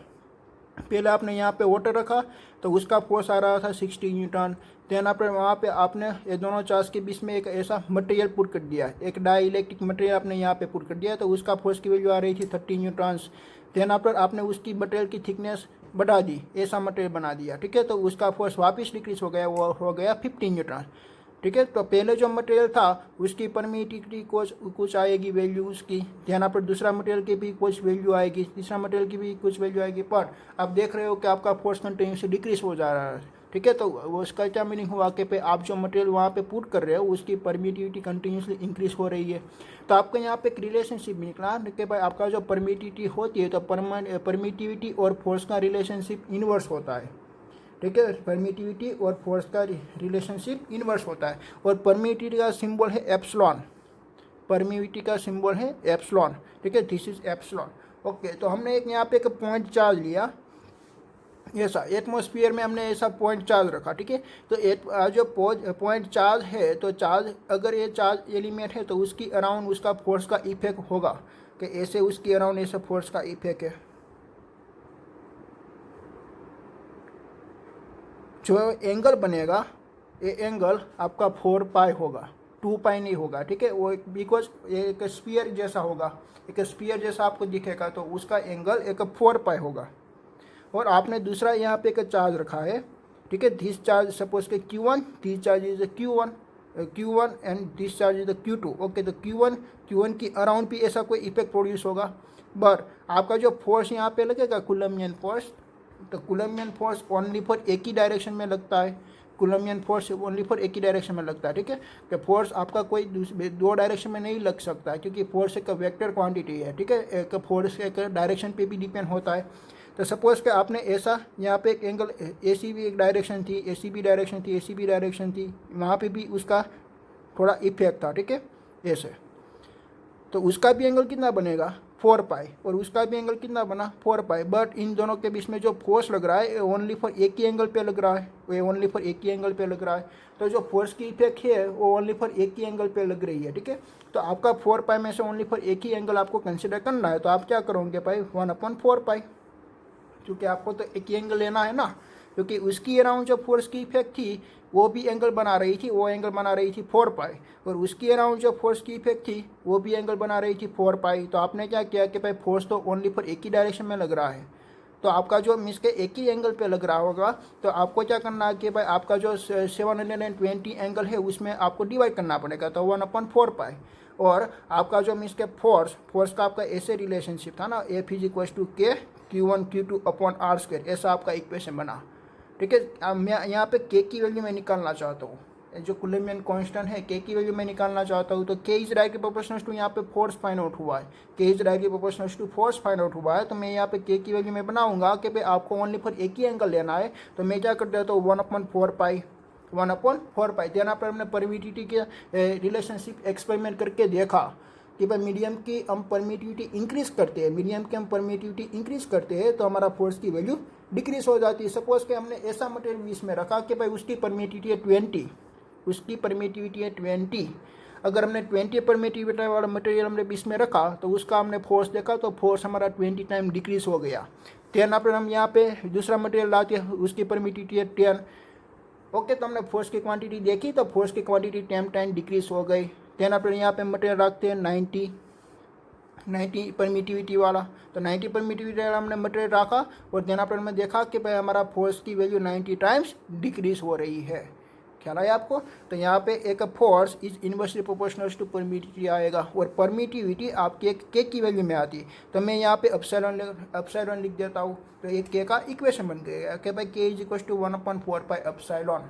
पहले आपने यहाँ पे वाटर रखा, तो उसका फोर्स आ रहा था 60 न्यूटन। देन आपने वहाँ पे आपने ये दोनों चार्ज के बीच में एक ऐसा मटेरियल पुट कर दिया, एक डाई इलेक्ट्रिक मटेरियल आपने यहाँ पे पुट कर दिया, तो उसका फोर्स की वैल्यू आ रही थी 30 न्यूटन्स। देन आफ्टर आपने उसकी मटेरियल की थिकनेस बढ़ा दी, ऐसा मटेरियल बना दिया, ठीक है। तो उसका फोर्स वापस डिक्रीज हो गया, वो हो गया 15 न्यूटन, ठीक है। तो पहले जो मटेरियल था उसकी परमिटिविटी कुछ आएगी वैल्यू उसकी, ध्यान पर दूसरा मटेरियल की भी कुछ वैल्यू आएगी, तीसरा मटेरियल की भी कुछ वैल्यू आएगी, पर आप देख रहे हो कि आपका फोर्स कंटिन्यूसली डिक्रीज हो जा रहा है, ठीक है। तो उसका क्या मीनिंग हुआ कि पे आप जो मटेरियल वहाँ पे पुट कर रहे हो उसकी परमिटिविटी कंटिन्यूसली इंक्रीज हो रही है। तो आपका यहाँ पे एक रिलेशनशिप निकला कि भाई आपका जो परमिटिविटी होती है, तो परमिटिविटी और फोर्स का रिलेशनशिप इनवर्स होता है, ठीक है। परमिटिविटी और फोर्स का रिलेशनशिप इनवर्स होता है। और परमिटिविटी का सिंबल है एप्सिलॉन, परमिटिविटी का सिंबल है एप्सिलॉन, ठीक है, दिस इज एप्सिलॉन। ओके, तो हमने एक यहाँ पे एक पॉइंट चार्ज लिया, ऐसा एटमॉस्फेयर में हमने ऐसा पॉइंट चार्ज रखा, ठीक है। तो जो पॉइंट चार्ज है, तो चार्ज अगर ये चार्ज एलिमेंट है, तो उसकी अराउंड उसका फोर्स का इफेक्ट होगा कि ऐसे उसकी अराउंड ऐसा फोर्स का इफेक्ट है। जो एंगल बनेगा ये एंगल आपका 4 पाई होगा, 2 पाई नहीं होगा, ठीक है। वो बिकॉज एक स्फीयर जैसा होगा, एक स्फीयर जैसा आपको दिखेगा, तो उसका एंगल एक 4 पाई होगा। और आपने दूसरा यहाँ पे एक चार्ज रखा है, ठीक है। दिस चार्ज सपोज के Q1, this charge is Q1 and this charge is Q2। Okay, तो Q1 की अराउंड भी ऐसा कोई इफेक्ट प्रोड्यूस होगा। बट आपका जो फोर्स यहाँ पे लगेगा कूलम्बियन फोर्स, तो कूलम्बियन फोर्स ओनली फॉर एक ही डायरेक्शन में लगता है, कूलम्बियन फोर्स ओनली फॉर एक ही डायरेक्शन में लगता है, ठीक है। कि फोर्स आपका कोई दो डायरेक्शन में नहीं लग सकता, क्योंकि फोर्स एक वेक्टर क्वांटिटी है, ठीक है। एक फोर्स एक डायरेक्शन पे भी डिपेंड होता है। तो सपोज कि आपने ऐसा यहाँ पे एक एंगल AC भी एक डायरेक्शन थी, AC भी डायरेक्शन थी, AC भी डायरेक्शन थी, वहाँ पे भी उसका थोड़ा इफेक्ट था, ठीक है, ऐसे। तो उसका भी एंगल कितना बनेगा 4 पाई, और उसका भी एंगल कितना बना 4 पाई। बट इन दोनों के बीच में जो फोर्स लग रहा है ओनली फॉर एक ही एंगल पे लग रहा है, वो ओनली फॉर एक ही एंगल पे लग रहा है। तो जो फोर्स की इफेक्ट है वो ओनली फॉर एक ही एंगल पे लग रही है, ठीक है। तो आपका 4 पाई में से ओनली फॉर एक ही एंगल आपको कंसिडर करना है, तो आप क्या करोगे भाई 1/4 पाई, क्योंकि आपको तो एक ही एंगल लेना है ना, क्योंकि उसकी अराउंड जो फोर्स की इफेक्ट थी वो भी एंगल बना रही थी, वो एंगल बना रही थी 4 पाई, और उसकी अराउंड जो फोर्स की इफेक्ट थी वो भी एंगल बना रही थी 4 पाई। तो आपने क्या किया कि भाई फोर्स तो ओनली फॉर एक ही डायरेक्शन में लग रहा है, तो आपका जो मिस के एक ही एंगल पे लग रहा होगा, तो आपको क्या करना है कि भाई आपका जो 720 एंगल है उसमें आपको डिवाइड करना पड़ेगा, तो 1/4 पाई। और आपका जो मिस के फोर्स का आपका ऐसे रिलेशनशिप था ना, F = K Q1 Q2/r², ऐसा आपका इक्वेशन बना, ठीक है। अब मैं यहाँ पे K की वैल्यू मैं निकालना चाहता हूँ, जो कूलम्बियन कांस्टेंट है K की वैल्यू मैं निकालना चाहता हूँ, तो K is directly proportional to यहाँ पे फोर्स फाइंड आउट हुआ है, K is directly proportional to force find out हुआ है। तो मैं यहाँ पे K की वैल्यू मैं बनाऊंगा कि भाई आपको ओनली फॉर एक ही एंगल लेना है, तो मैं क्या कर देता हूँ 1/4 पाई, 1/4 पाई देना पर हमने परमिटिविटी के रिलेशनशिप एक्सपेरिमेंट करके देखा कि भाई मीडियम की हम परमिटिविटी इंक्रीज करते हैं, मीडियम की हम परमिटिविटी इंक्रीज करते हैं तो हमारा फोर्स की वैल्यू डिक्रीज हो जाती है। सपोज कि हमने ऐसा मटेरियल इसमें रखा कि भाई उसकी परमिटिविटी है 20, उसकी परमिटिविटी है 20। अगर हमने 20 परमिटिविटी वाला मटेरियल हमने बीच में रखा तो उसका हमने फोर्स देखा, तो फोर्स हमारा 20 टाइम डिक्रीज हो गया। 10 पर हम यहाँ पे दूसरा मटेरियल लाते हैं, उसकी परमिटिविटी है 10। ओके, तो हमने फोर्स की क्वांटिटी देखी, तो फोर्स की क्वांटिटी 10 टाइम डिक्रीज हो गई। 10 पर यहाँ पे मटेरियल रखते हैं 90 परमिटिविटी वाला, तो 90 परमिटिविटी वाला हमने मटेरियल रखा, और देना पर हमने देखा कि भाई हमारा फोर्स की वैल्यू 90 टाइम्स डिक्रीज हो रही है। ख्याल आया आपको? तो यहाँ पे एक force is inversely proportional to permittivity आएगा, और परमिटिविटी आपकी एक के की वैल्यू में आती है। तो मैं यहाँ पे एप्सिलॉन लिख देता हूँ, तो एक के का इक्वेशन बन गया कि भाई K = 1/4 पाई एप्सिलॉन।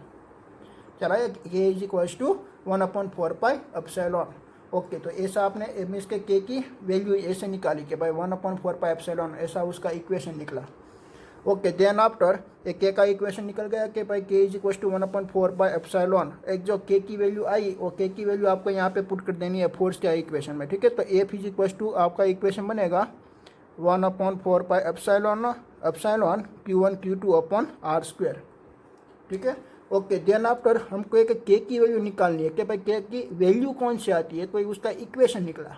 चला, K = 1/4 पाई एप्सिलॉन। ओके, तो ऐसा आपने इसके K की वैल्यू ऐसे निकाली कि भाई 1/4 पाई एप्सिलॉन, ऐसा उसका इक्वेशन निकला। ओके, देन आफ्टर एक K का इक्वेशन निकल गया कि भाई K = 1/4 पाई एप्सिलॉन। एक जो K की वैल्यू आई, वो K की वैल्यू आपको यहाँ पे पुट कर देनी है फोर्स के इक्वेशन में, ठीक है। तो F = आपका इक्वेशन बनेगा 1/4 पाई एप्सिलॉन Q1 Q2/r², ठीक है। ओके, देन आफ्टर हमको एक K की वैल्यू निकालनी है कि भाई K की वैल्यू कौन सी आती है, तो उसका इक्वेशन निकला,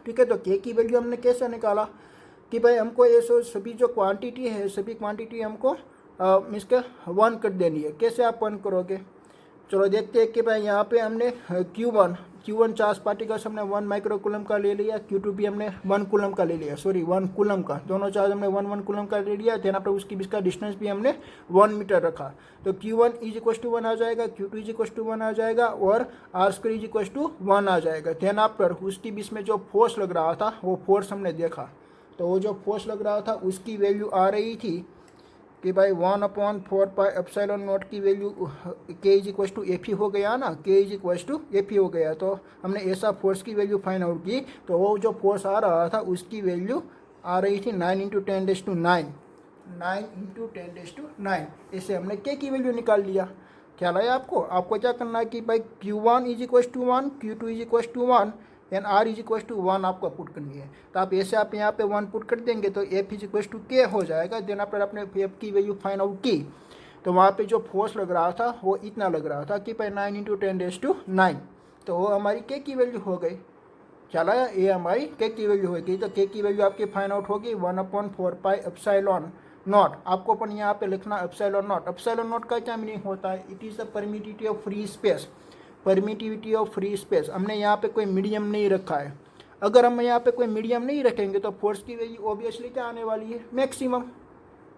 ठीक है। तो K की वैल्यू हमने कैसे निकाला कि भाई हमको ये सभी जो क्वांटिटी है, सभी क्वांटिटी हमको इसके 1 कर देनी है। कैसे आप 1 करोगे, चलो देखते हैं कि भाई यहाँ पे हमने Q1 चार्ज पार्टिकल्स हमने 1 माइक्रोकूलम का ले लिया, Q2 भी हमने 1 कूलम का ले लिया, 1 कूलम का, दोनों चार्ज हमने 1 कूलम का ले लिया। देन आफ्टर उसकी बीच का डिस्टेंस भी हमने 1 मीटर रखा, तो Q1 = 1 आ जाएगा, Q2 = 1 आ जाएगा, और r² = 1 आ जाएगा। देन आफ्टर उसकी बीच में जो फोर्स लग रहा था वो फोर्स हमने देखा, तो वो जो फोर्स लग रहा था उसकी वैल्यू आ रही थी कि भाई 1/4 पाई एप्सिलॉन नॉट की वैल्यू K = F हो गया ना, K = F हो गया। तो हमने ऐसा फोर्स की वैल्यू फाइंड आउट की, तो वो जो फोर्स आ रहा था उसकी वैल्यू आ रही थी 9 × 10⁹, 9 × 10⁹। इससे हमने K की वैल्यू निकाल लिया। ख्याल आया आपको? आपको क्या करना है कि भाई Q1 = 1, Q2 = 1 एंड R = 1 आपको पुट करनी है। तो आप ऐसे आप यहाँ पे 1 पुट कर देंगे तो F = K हो जाएगा। देन आपने अपने F की वैल्यू फाइंड आउट की, तो वहाँ पे जो फोर्स लग रहा था वो इतना लग रहा था कि भाई 9 × 10⁹, तो वो हमारी K की वैल्यू हो गई। चला, ये हमारी K की वैल्यू होगी। तो K की वैल्यू आपकी फाइंड आउट होगी 1/4 पाई एप्सिलॉन नॉट, आपको अपन यहाँ पे लिखना एप्सिलॉन नॉट। एप्सिलॉन नॉट का क्या मीनिंग होता है? It is the permittivity of free space. Permittivity of free space, हमने यहाँ पे कोई मीडियम नहीं रखा है। अगर हम यहाँ पे कोई मीडियम नहीं रखेंगे तो फोर्स की वैल्यू ऑब्वियसली क्या आने वाली है? मैक्सिमम।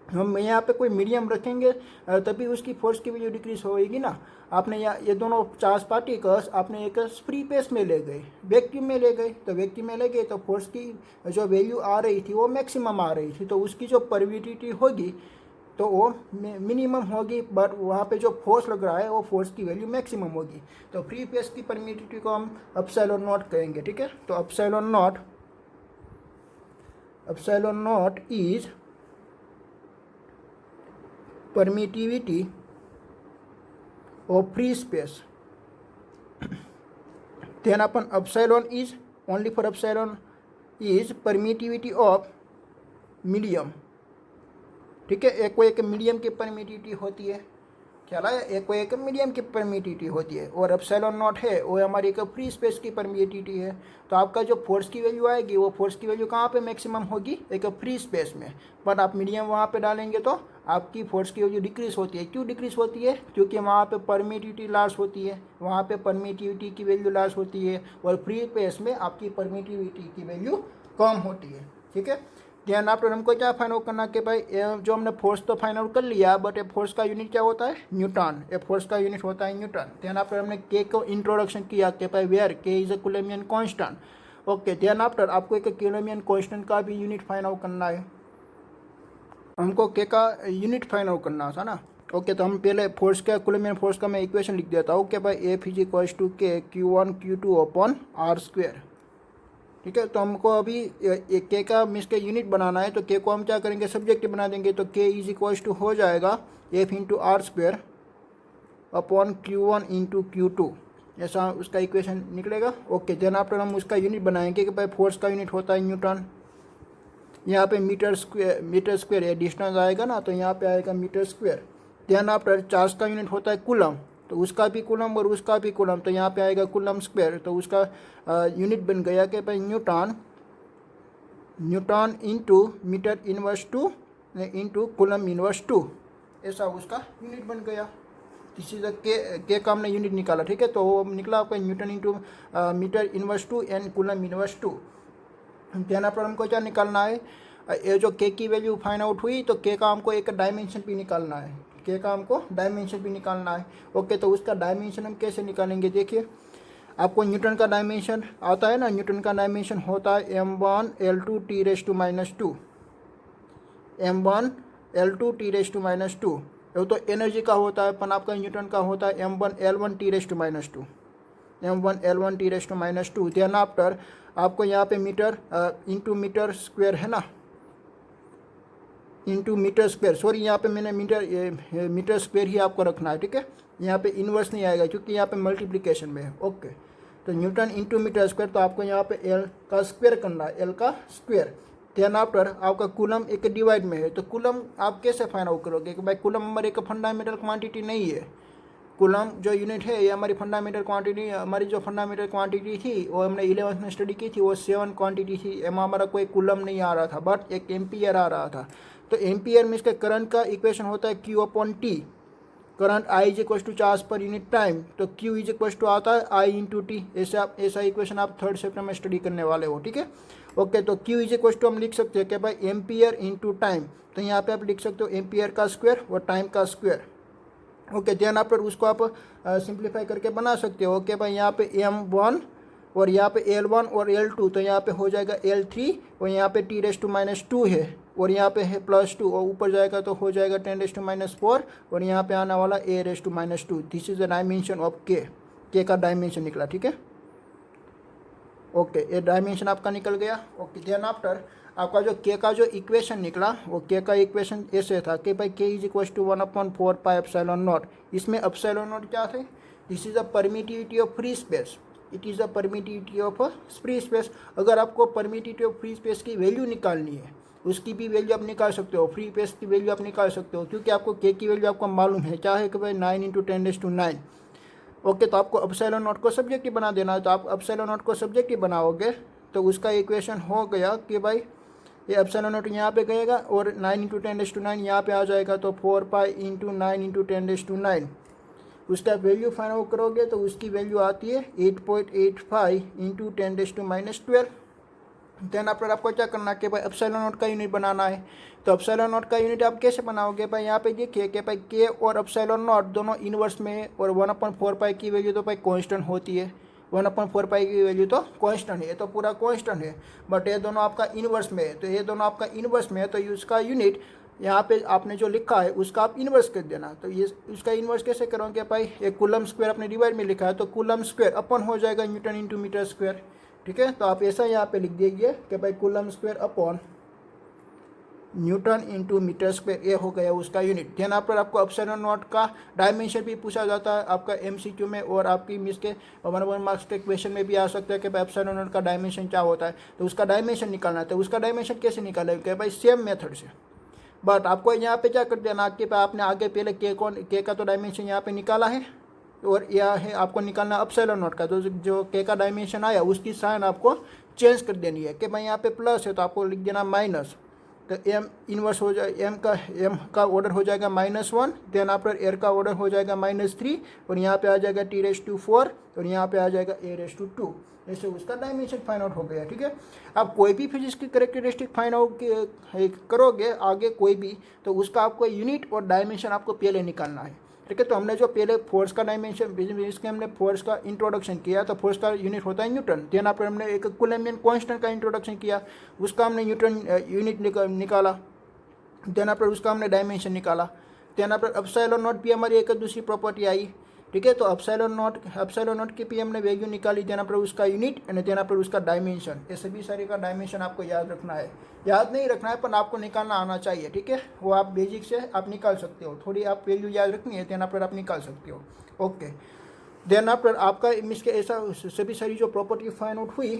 हम यहाँ पे कोई मीडियम रखेंगे तभी उसकी फोर्स की वैल्यू डिक्रीज होएगी ना। आपने यहाँ ये दोनों चार्ज पार्टिकल्स आपने एक फ्री स्पेस में ले गए, वैक्यूम में ले गए, तो वैक्यूम में ले गए तो फोर्स की जो वैल्यू आ रही थी वो मैक्सिमम आ रही थी, तो उसकी जो परमिटिविटी होगी तो वो मिनिमम होगी, बट वहाँ पे जो फोर्स लग रहा है वो फोर्स की वैल्यू मैक्सिमम होगी। तो फ्री स्पेस की परमिटिविटी को हम एप्सिलॉन नॉट कहेंगे, ठीक है। तो epsilon not is permittivity of free space. Then upon epsilon is only for epsilon is permittivity of medium, ठीक है। एक को एक मीडियम की परमिटिविटी होती है, ख्याल आया? एक को एक मीडियम की परमिटिविटी होती है, और एप्सिलॉन नॉट है वो हमारी एक फ्री स्पेस की परमिटिविटी है। तो आपका जो फोर्स की वैल्यू आएगी वो फोर्स की वैल्यू कहाँ पे मैक्सिमम होगी? एक फ्री स्पेस में। बट आप मीडियम वहाँ पे डालेंगे तो आपकी फोर्स की वैल्यू डिक्रीज होती है। क्यों डिक्रीज होती है? क्योंकि वहाँ पे परमिटिविटी लॉस होती है, वहाँ पे परमिटिविटी की वैल्यू लॉस होती है, और फ्री स्पेस में आपकी परमिटिविटी की वैल्यू कम होती है, ठीक है। ध्यान आप हमको क्या फाइंड आउट करना कि भाई जो हमने फोर्स तो फाइंड आउट कर लिया, बट ये फोर्स का यूनिट क्या होता है? न्यूटन। ये फोर्स का यूनिट होता है न्यूटन। ध्यान आप हमने के को इंट्रोडक्शन किया कि भाई where K is a कूलोम्बियन constant. Okay, ध्यान आफ्टर आपको एक कूलोम्बियन कांस्टेंट का भी यूनिट फाइंड आउट करना है। हमको के का यूनिट फाइंड आउट करना था ना। ओके, तो हम पहले फोर्स का कूलोम्बियन फोर्स का मैं इक्वेशन लिख देता हूँ कि भाई F is equals to K Q1 Q2 upon R square, ठीक है। तो हमको अभी के का मीन्स के यूनिट बनाना है, तो के को हम क्या करेंगे? सब्जेक्टिव बना देंगे। तो के इज इक्वल्स टू हो जाएगा F into R square upon Q1 into Q2, ऐसा उसका इक्वेशन निकलेगा। ओके, देन आफ्टर हम उसका यूनिट बनाएंगे कि भाई फोर्स का यूनिट होता है न्यूटन। यहाँ पे मीटर स्क्वायर ये डिस्टेंस आएगा ना, तो यहाँ पे आएगा metre square. Then after charge का यूनिट होता है कूलम, तो उसका भी कूलम और उसका भी कूलम, तो यहाँ पे आएगा कूलम स्क्वायर। तो उसका यूनिट बन गया कि भाई newton into metre inverse 2 into coulomb inverse 2, ऐसा उसका यूनिट बन गया। इसी के का हमने यूनिट निकाला, ठीक है। तो वो निकला आपका newton into metre inverse 2 and coulomb inverse 2। ध्यान पर हमको क्या निकालना है? ये जो के की वैल्यू फाइंड आउट हुई, तो के का हमको एक डायमेंशन भी निकालना है, के का हमको डायमेंशन भी निकालना है। ओके, तो उसका डायमेंशन हम कैसे निकालेंगे? देखिए, आपको न्यूटन का डायमेंशन आता है ना। न्यूटन का डायमेंशन होता है m1 L2 T⁻², m1 L2 T⁻²। वो तो एनर्जी का होता है, पर आपका न्यूटन का होता है m1 L1 T⁻², m1 L1 T⁻²। Then after आपको यहाँ पे मीटर इंटू मीटर स्क्वायर है ना, इंटू मीटर स्क्वायर, सॉरी यहाँ पे मैंने मीटर स्क्वायर ही आपको रखना है, ठीक है। यहाँ पे इन्वर्स नहीं आएगा क्योंकि यहाँ पे मल्टीप्लिकेशन में है। ओके, तो न्यूटन इंटू मीटर स्क्वायर, तो आपको यहाँ पे एल का स्क्वायर करना है, एल का स्क्वायर। देन आफ्टर आपका कूलम एक डिवाइड में है, तो कूलम आप कैसे फाइंड आउट करोगे कि भाई कूलम हमारी एक फंडामेंटल क्वांटिटी नहीं है। कूलम जो यूनिट है ये हमारी फंडामेंटल क्वांटिटी, हमारी जो फंडामेंटल क्वांटिटी थी वो हमने 11th में स्टडी की थी, वो 7 क्वांटिटी थी। एम हमारा कोई कूलम नहीं आ रहा था, बट एक एम्पियर आ रहा था। तो एम्पियर में इसका करंट का इक्वेशन होता है Q upon T. Current I is equal to charge per unit time, तो Q इज इक्वल टू आता है I इंटू टी। ऐसा इक्वेशन आप 3rd चैप्टर में स्टडी करने वाले हो, ठीक है। ओके, तो Q इज इक्वल टू हम लिख सकते हैं कि भाई एम्पियर इंटू टाइम, तो यहाँ पे आप लिख सकते हो एम्पियर का स्क्वायर और टाइम का स्क्वायर। ओके, देन आफ्टर उसको आप सिंप्लीफाई करके बना सकते हो कि भाई यहाँ पे m1 और यहाँ पे L1 और L2, तो यहाँ पे हो जाएगा L3, और यहाँ पे T⁻² है, और यहाँ पे है +2, और ऊपर जाएगा तो हो जाएगा 10⁻⁴, और यहाँ पे आने वाला A⁻²। This is the dimension of के का डायमेंशन निकला, ठीक है। ओके, ये डायमेंशन आपका निकल गया। ओके, देन आफ्टर आपका जो के का जो इक्वेशन निकला, वो के का इक्वेशन ऐसे था कि भाई K is equal to 1/4 pi epsilon naught. इसमें एप्सिलॉन नॉट क्या थे? This is the permittivity of free space, it is the permittivity of free space. अगर आपको परमिटिविटी ऑफ फ्री स्पेस की वैल्यू निकालनी है, उसकी भी वैल्यू आप निकाल सकते हो, फ्री स्पेस की वैल्यू आप निकाल सकते हो, क्योंकि आपको के की वैल्यू आपको मालूम है क्या है कि भाई 9 × 10⁹। ओके, तो आपको एप्सिलॉन नॉट को सब्जेक्टिव बना देना है। तो आप एप्सिलॉन नॉट को सब्जेक्टिव बनाओगे तो उसका इक्वेशन हो गया कि भाई ये एप्सिलॉन नॉट यहाँ पे गएगा और 9 इंटू 10⁹ यहाँ पे आ जाएगा, तो 4 पाई इंटू 9 इंटू 10⁹ उसका वैल्यू फाइंड आउट करोगे तो उसकी वैल्यू आती है 8.85 इंटू 10⁻12। देन आफ्टर आपको क्या करना है कि भाई एप्सिलॉन नॉट का यूनिट बनाना है। तो एप्सिलॉन नॉट का यूनिट आप कैसे बनाओगे भाई, यहाँ पे देखिए कि भाई के और एप्सिलॉन नॉट दोनों इनवर्स में है और 1/4 पाई की वैल्यू तो भाई कांस्टेंट होती है, 1/4 पाई की वैल्यू तो कांस्टेंट है, तो पूरा कांस्टेंट है। बट ये दोनों आपका इनवर्स में है, तो ये दोनों आपका इनवर्स में है, तो उसका यूनिट यहाँ पे आपने जो लिखा है उसका आप इन्वर्स कर देना। तो ये उसका इन्वर्स कैसे करोगे भाई, एक कूलम स्क्वायर अपने डिवाइड में लिखा है तो कूलम स्क्वायर अपन हो जाएगा न्यूटन इंटू मीटर स्क्वायर। ठीक है, तो आप ऐसा यहाँ पे लिख दीजिए कि भाई coulomb square upon newton into metre square, ये हो गया उसका यूनिट। देन पर आपको एप्सिलॉन नॉट का डायमेंशन भी पूछा जाता है आपका MCQ में, और आपकी मिस के 1 मार्क्स के क्वेश्चन में भी आ सकता है कि भाई एप्सिलॉन नॉट का डायमेंशन क्या होता है, तो उसका डायमेंशन निकालना है। तो उसका डायमेंशन कैसे निकालेंगे भाई, सेम मेथड से। बट आपको यहाँ पे क्या कर देना कि आपने आगे पहले के का तो डायमेंशन यहाँ पे निकाला है, और यह है आपको निकालना एप्सिलॉन नॉट का। तो जो के का डायमेंशन आया उसकी साइन आपको चेंज कर देनी है कि भाई यहाँ पे प्लस है तो आपको लिख देना माइनस, तो एम इनवर्स हो जाए एम का ऑर्डर हो जाएगा -1, देन आफ्टर एर का ऑर्डर हो जाएगा -3, और यहाँ पे आ जाएगा T⁴ और यहाँ पे आ जाएगा A⁴ ऐसे उसका डायमेंशन फाइंड आउट हो गया। ठीक है, आप कोई भी फिजिक्स की करेक्टरिस्टिक फाइंड आउट करोगे आगे कोई भी, तो उसका आपको यूनिट और डायमेंशन आपको पहले निकालना है। ठीक है, तो हमने जो पहले फोर्स का डायमेंशन इसके हमने फोर्स का इंट्रोडक्शन किया, तो फोर्स का यूनिट होता है न्यूटन। देन आपने हमने एक कूलम्बियन कांस्टेंट का इंट्रोडक्शन किया, उसका हमने न्यूटन यूनिट निकाला। देन आपने उसका हमने डायमेंशन निकाला। देन आपने एप्सिलॉन नॉट भी हमारी एक दूसरी प्रॉपर्टी आई। ठीक है, तो एप्सिलॉन नॉट की भी हमने वैल्यू निकाली, देन आपने उसका यूनिट एंड देन आपने उसका डायमेंशन। ये सभी सारे का डायमेंशन आपको याद रखना है, याद नहीं रखना है पर आपको निकालना आना चाहिए। ठीक है, वो आप बेसिक से आप निकाल सकते हो, थोड़ी आप वैल्यू याद रखनी है, देन आपने आप निकाल सकते हो। ओके, देन आफ्टर आपका इसके ऐसा सभी सारी जो प्रॉपर्टी फाइंड आउट हुई,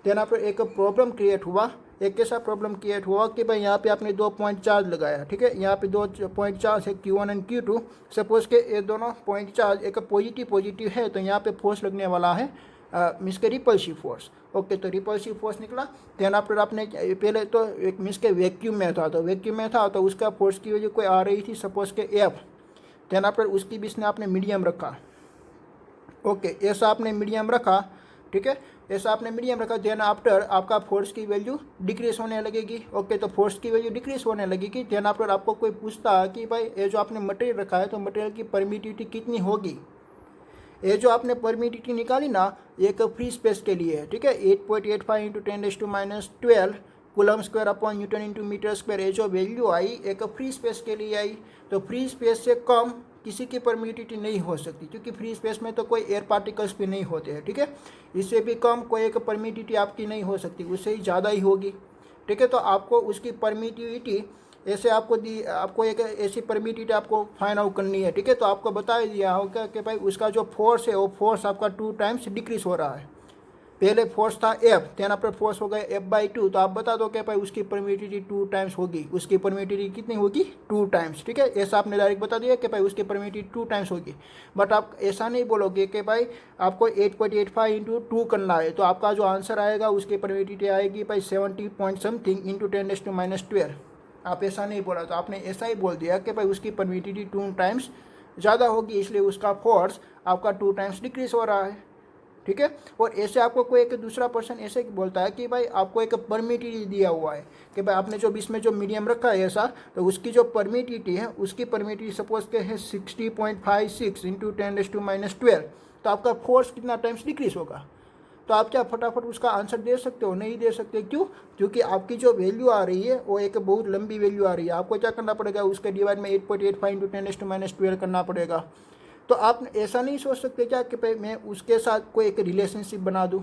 देन आफ्टर एक प्रॉब्लम क्रिएट हुआ। एक कैसा प्रॉब्लम क्रिएट हुआ कि भाई यहाँ पे आपने 2 पॉइंट चार्ज लगाया। ठीक है, यहाँ पे 2 पॉइंट चार्ज है Q1 एंड Q2। सपोज के ये दोनों पॉइंट चार्ज एक पॉजिटिव है, तो यहाँ पे फोर्स लगने वाला है मीन्स के रिपल्सिव फोर्स। ओके, तो रिपल्सिव फोर्स निकला। देन आफ्टर आपने पहले तो एक मीन्स के वैक्यूम में था, तो उसका फोर्स की वजह कोई आ रही थी सपोज के F। देन आफ्टर उसकी बीच में आपने मीडियम रखा। ओके, ऐसा आपने मीडियम रखा। ठीक है, ऐसा आपने मीडियम रखा। देन आफ्टर आपका फोर्स की वैल्यू डिक्रीज होने लगेगी। ओके, तो फोर्स की वैल्यू डिक्रीज होने लगेगी। देन आफ्टर आपको कोई पूछता है कि भाई ये जो आपने मटेरियल रखा है तो मटेरियल की परमिटिविटी कितनी होगी। ये जो आपने परमिटिविटी निकाली ना, एक फ्री स्पेस के लिए है। ठीक है, 8.85 into 10⁻12 coulomb square upon newton into metre square, ये जो वैल्यू आई एक फ्री स्पेस के लिए आई। तो फ्री स्पेस से कम किसी की परमिटिविटी नहीं हो सकती, क्योंकि फ्री स्पेस में तो कोई एयर पार्टिकल्स भी नहीं होते हैं। ठीक है, इससे भी कम कोई एक परमिटिविटी आपकी नहीं हो सकती, उससे ही ज़्यादा ही होगी। ठीक है, तो आपको उसकी परमिटिविटी ऐसे आपको एक ऐसी परमिटिविटी आपको फाइंड आउट करनी है। ठीक है, तो आपको बता दिया होगा कि भाई उसका जो फोर्स है वो फोर्स आपका 2 टाइम्स डिक्रीज हो रहा है। पहले फोर्स था F, देन आपका फोर्स हो गया F/2, तो आप बता दो कि भाई उसकी परमिटिविटी 2 टाइम्स होगी। उसकी परमिटिविटी कितनी होगी, 2 टाइम्स। ठीक है, ऐसा आपने डायरेक्ट बता दिया कि भाई उसकी परमिटिविटी 2 टाइम्स होगी। बट आप ऐसा नहीं बोलोगे कि भाई आपको 8.85 इंटू 2 करना है, तो आपका जो आंसर आएगा उसकी परमिटिविटी आएगी भाई 70 पॉइंट समथिंग इंटू 10⁻12। आप ऐसा नहीं बोला, तो आपने ऐसा ही बोल दिया कि भाई उसकी परमिटिविटी 2 टाइम्स ज़्यादा होगी, इसलिए उसका फोर्स आपका 2 टाइम्स डिक्रीज हो रहा है। ठीक है, और ऐसे आपको कोई एक दूसरा पर्सन ऐसे बोलता है कि भाई आपको एक परमिटिविटी दिया हुआ है कि भाई आपने जो बीच में जो मीडियम रखा है ऐसा, तो उसकी जो परमिटिविटी है उसकी परमिटिविटी सपोज के है 60.56 इंटू 10⁻12, तो आपका फोर्स कितना टाइम्स डिक्रीज होगा। तो आप क्या फटाफट उसका आंसर दे सकते हो, नहीं दे सकते। क्यों, क्योंकि आपकी जो वैल्यू आ रही है वो एक बहुत लंबी वैल्यू आ रही है। आपको क्या करना पड़ेगा, उसके डिवाइड में 8.85 इंटू 10⁻12 करना पड़ेगा। तो आप ऐसा नहीं सोच सकते क्या कि भाई मैं उसके साथ कोई एक रिलेशनशिप बना दूं।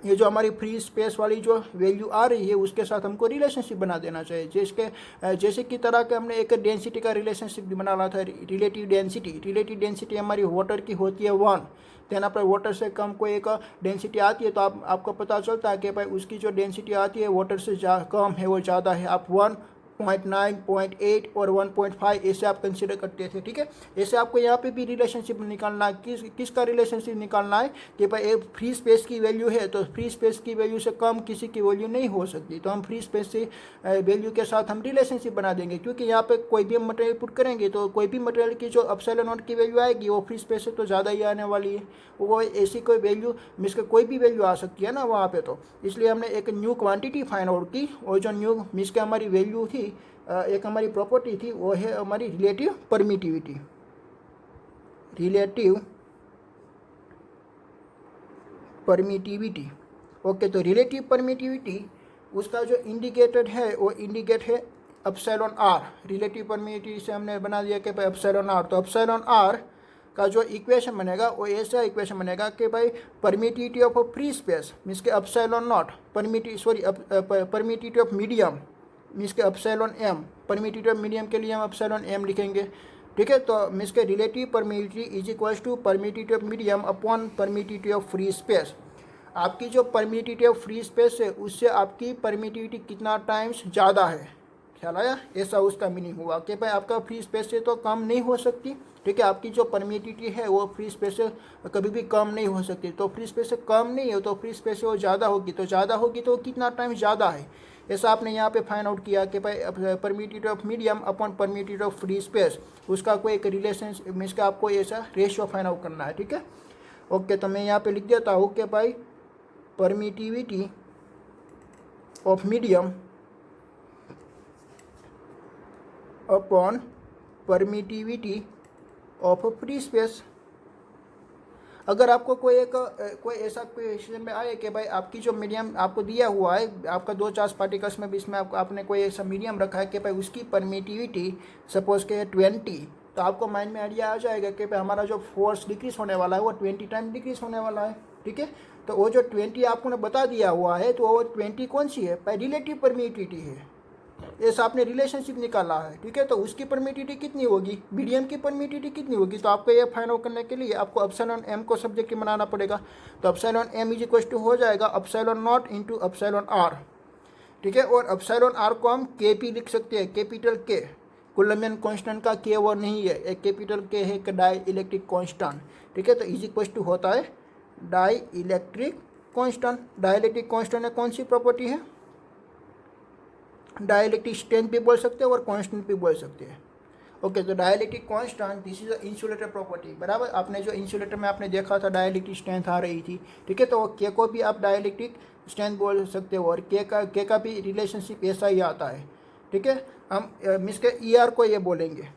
ये जो हमारी फ्री स्पेस वाली जो वैल्यू आ रही है उसके साथ हमको रिलेशनशिप बना देना चाहिए। जैसे की तरह के हमने एक डेंसिटी का रिलेशनशिप बनाना था, रिलेटिव डेंसिटी हमारी वाटर की होती है 1। देन आप वाटर से कम कोई एक डेंसिटी आती है, तो आपको पता चलता है कि भाई उसकी जो डेंसिटी आती है वाटर से कम है वो ज़्यादा है। आप 1 0.9, 0.8 और 1.5 ऐसे आप कंसिडर करते थे, ठीक है। ऐसे आपको यहाँ पे भी रिलेशनशिप निकालना है। किसका रिलेशनशिप निकालना है कि भाई एक फ्री स्पेस की वैल्यू है तो फ्री स्पेस की वैल्यू से कम किसी की वैल्यू नहीं हो सकती, तो हम फ्री स्पेस से वैल्यू के साथ हम रिलेशनशिप बना देंगे। क्योंकि यहाँ पे कोई भी हम मटेरियल पुट करेंगे तो कोई भी मटेरियल की जो एप्सिलॉन नॉट की वैल्यू आएगी वो फ्री स्पेस से तो ज़्यादा ही आने वाली है। वो ऐसी कोई वैल्यू मीन्स के कोई भी वैल्यू आ सकती है ना वहाँ पे, तो इसलिए हमने एक न्यू क्वांटिटी फाइंड आउट की। और जो न्यू मीन्स के हमारी वैल्यू थी, एक हमारी प्रॉपर्टी थी, वो है हमारी relative permittivity. Relative permittivity, okay. तो रिलेटिव परमिटिविटी उसका जो इंडिकेटेड है वो इंडिकेट है एप्सिलॉन आर। रिलेटिव परमिटिविटी से हमने बना दिया कि भाई एप्सिलॉन आर, तो एप्सिलॉन आर का जो इक्वेशन बनेगा वो ऐसा इक्वेशन बनेगा कि भाई permittivity of free space means K epsilon naught permittivity of medium means K epsilon M. Permittivity of medium के लिए हम एप्सिलॉन एम लिखेंगे, ठीक है। तो मीन्स के relative permittivity is equals to permittivity of medium upon permittivity of free space. आपकी जो परमिटिविटी ऑफ फ्री स्पेस है उससे आपकी परमिटिविटी कितना टाइम्स ज़्यादा है, ख्याल आया। ऐसा उसका मीनिंग हुआ कि भाई आपका फ्री स्पेस से तो कम नहीं हो सकती, ठीक है। आपकी जो परमिटिविटी है वो फ्री स्पेस से कभी भी कम नहीं हो सकती। तो फ्री स्पेस से कम नहीं है तो फ्री स्पेस से वो ज़्यादा होगी, तो ज़्यादा होगी तो कितना टाइम ज़्यादा है, ऐसा आपने यहाँ पे फाइंड आउट किया कि भाई permittivity of medium upon permittivity of free space, उसका कोई एक रिलेशन मीन्स का आपको ऐसा रेशियो फाइंड आउट करना है, ठीक है। ओके, तो मैं यहाँ पे लिख देता हूँ कि भाई permittivity of medium upon permittivity of free space. अगर आपको कोई ऐसा क्वेश्चन में आए कि भाई आपकी जो मीडियम आपको दिया हुआ है, आपका 2 चार्ज पार्टिकल्स में भी इसमें आपने कोई ऐसा मीडियम रखा है कि भाई उसकी परमिटिविटी सपोज के 20, तो आपको माइंड में आइडिया आ जाएगा कि भाई हमारा जो फोर्स डिक्रीज होने वाला है वो 20 टाइम डिक्रीज होने वाला है, ठीक है। तो वो जो 20 आपको ने बता दिया हुआ है तो वो 20 कौन सी है, भाई रिलेटिव परमिटिविटी है। ऐसा आपने रिलेशनशिप निकाला है, ठीक है। तो उसकी परमिटिविटी कितनी होगी, मीडियम की परमिटिविटी कितनी होगी, तो आपको ये फाइंड आउट करने के लिए आपको एप्सिलॉन एम को सब्जेक्टिव बनाना पड़ेगा। तो epsilon M is equal to हो जाएगा epsilon not into epsilon R, ठीक है। और एप्सिलॉन आर को हम के पी लिख सकते हैं, कैपिटल के। कुलम्बियन कांस्टेंट का के वो नहीं है, एक कैपिटल के है कि डाई इलेक्ट्रिक कांस्टेंट, ठीक है। तो इज इक्वल टू होता है dielectric constant. Dielectric constant में कौन सी प्रॉपर्टी है, डाइलेक्ट्रिक स्ट्रेंथ भी बोल सकते हैं और कांस्टेंट भी बोल सकते हैं, ओके। तो dielectric constant this is a insulator property, बराबर। आपने जो इंसुलेटर में आपने देखा था डाइलेक्ट्रिक स्ट्रेंथ आ रही थी, ठीक है। तो के को भी आप डाइलेक्ट्रिक स्ट्रेंथ बोल सकते हो और के का भी रिलेशनशिप ऐसा ही आता है, ठीक है। हम मीन्स के ई आर को ये बोलेंगे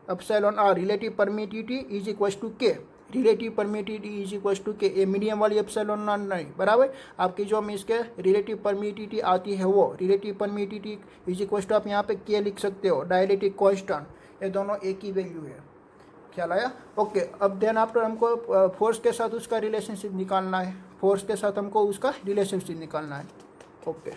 epsilon R relative permittivity is equal to K, relative permittivity is equal to K, a medium वाली एप्सिलॉन नॉट नहीं, बराबर। आपकी जो मीन्स के रिलेटिव परमिटिविटी आती है वो relative permittivity is equal to आप यहाँ पे के लिख सकते हो, डाइलेक्ट्रिक कांस्टेंट, ये दोनों एक ही वैल्यू है, ख्याल आया। ओके, अब देन आफ्टर हमको फोर्स के साथ उसका रिलेशनशिप निकालना है, फोर्स के साथ हमको उसका रिलेशनशिप निकालना है, ओके।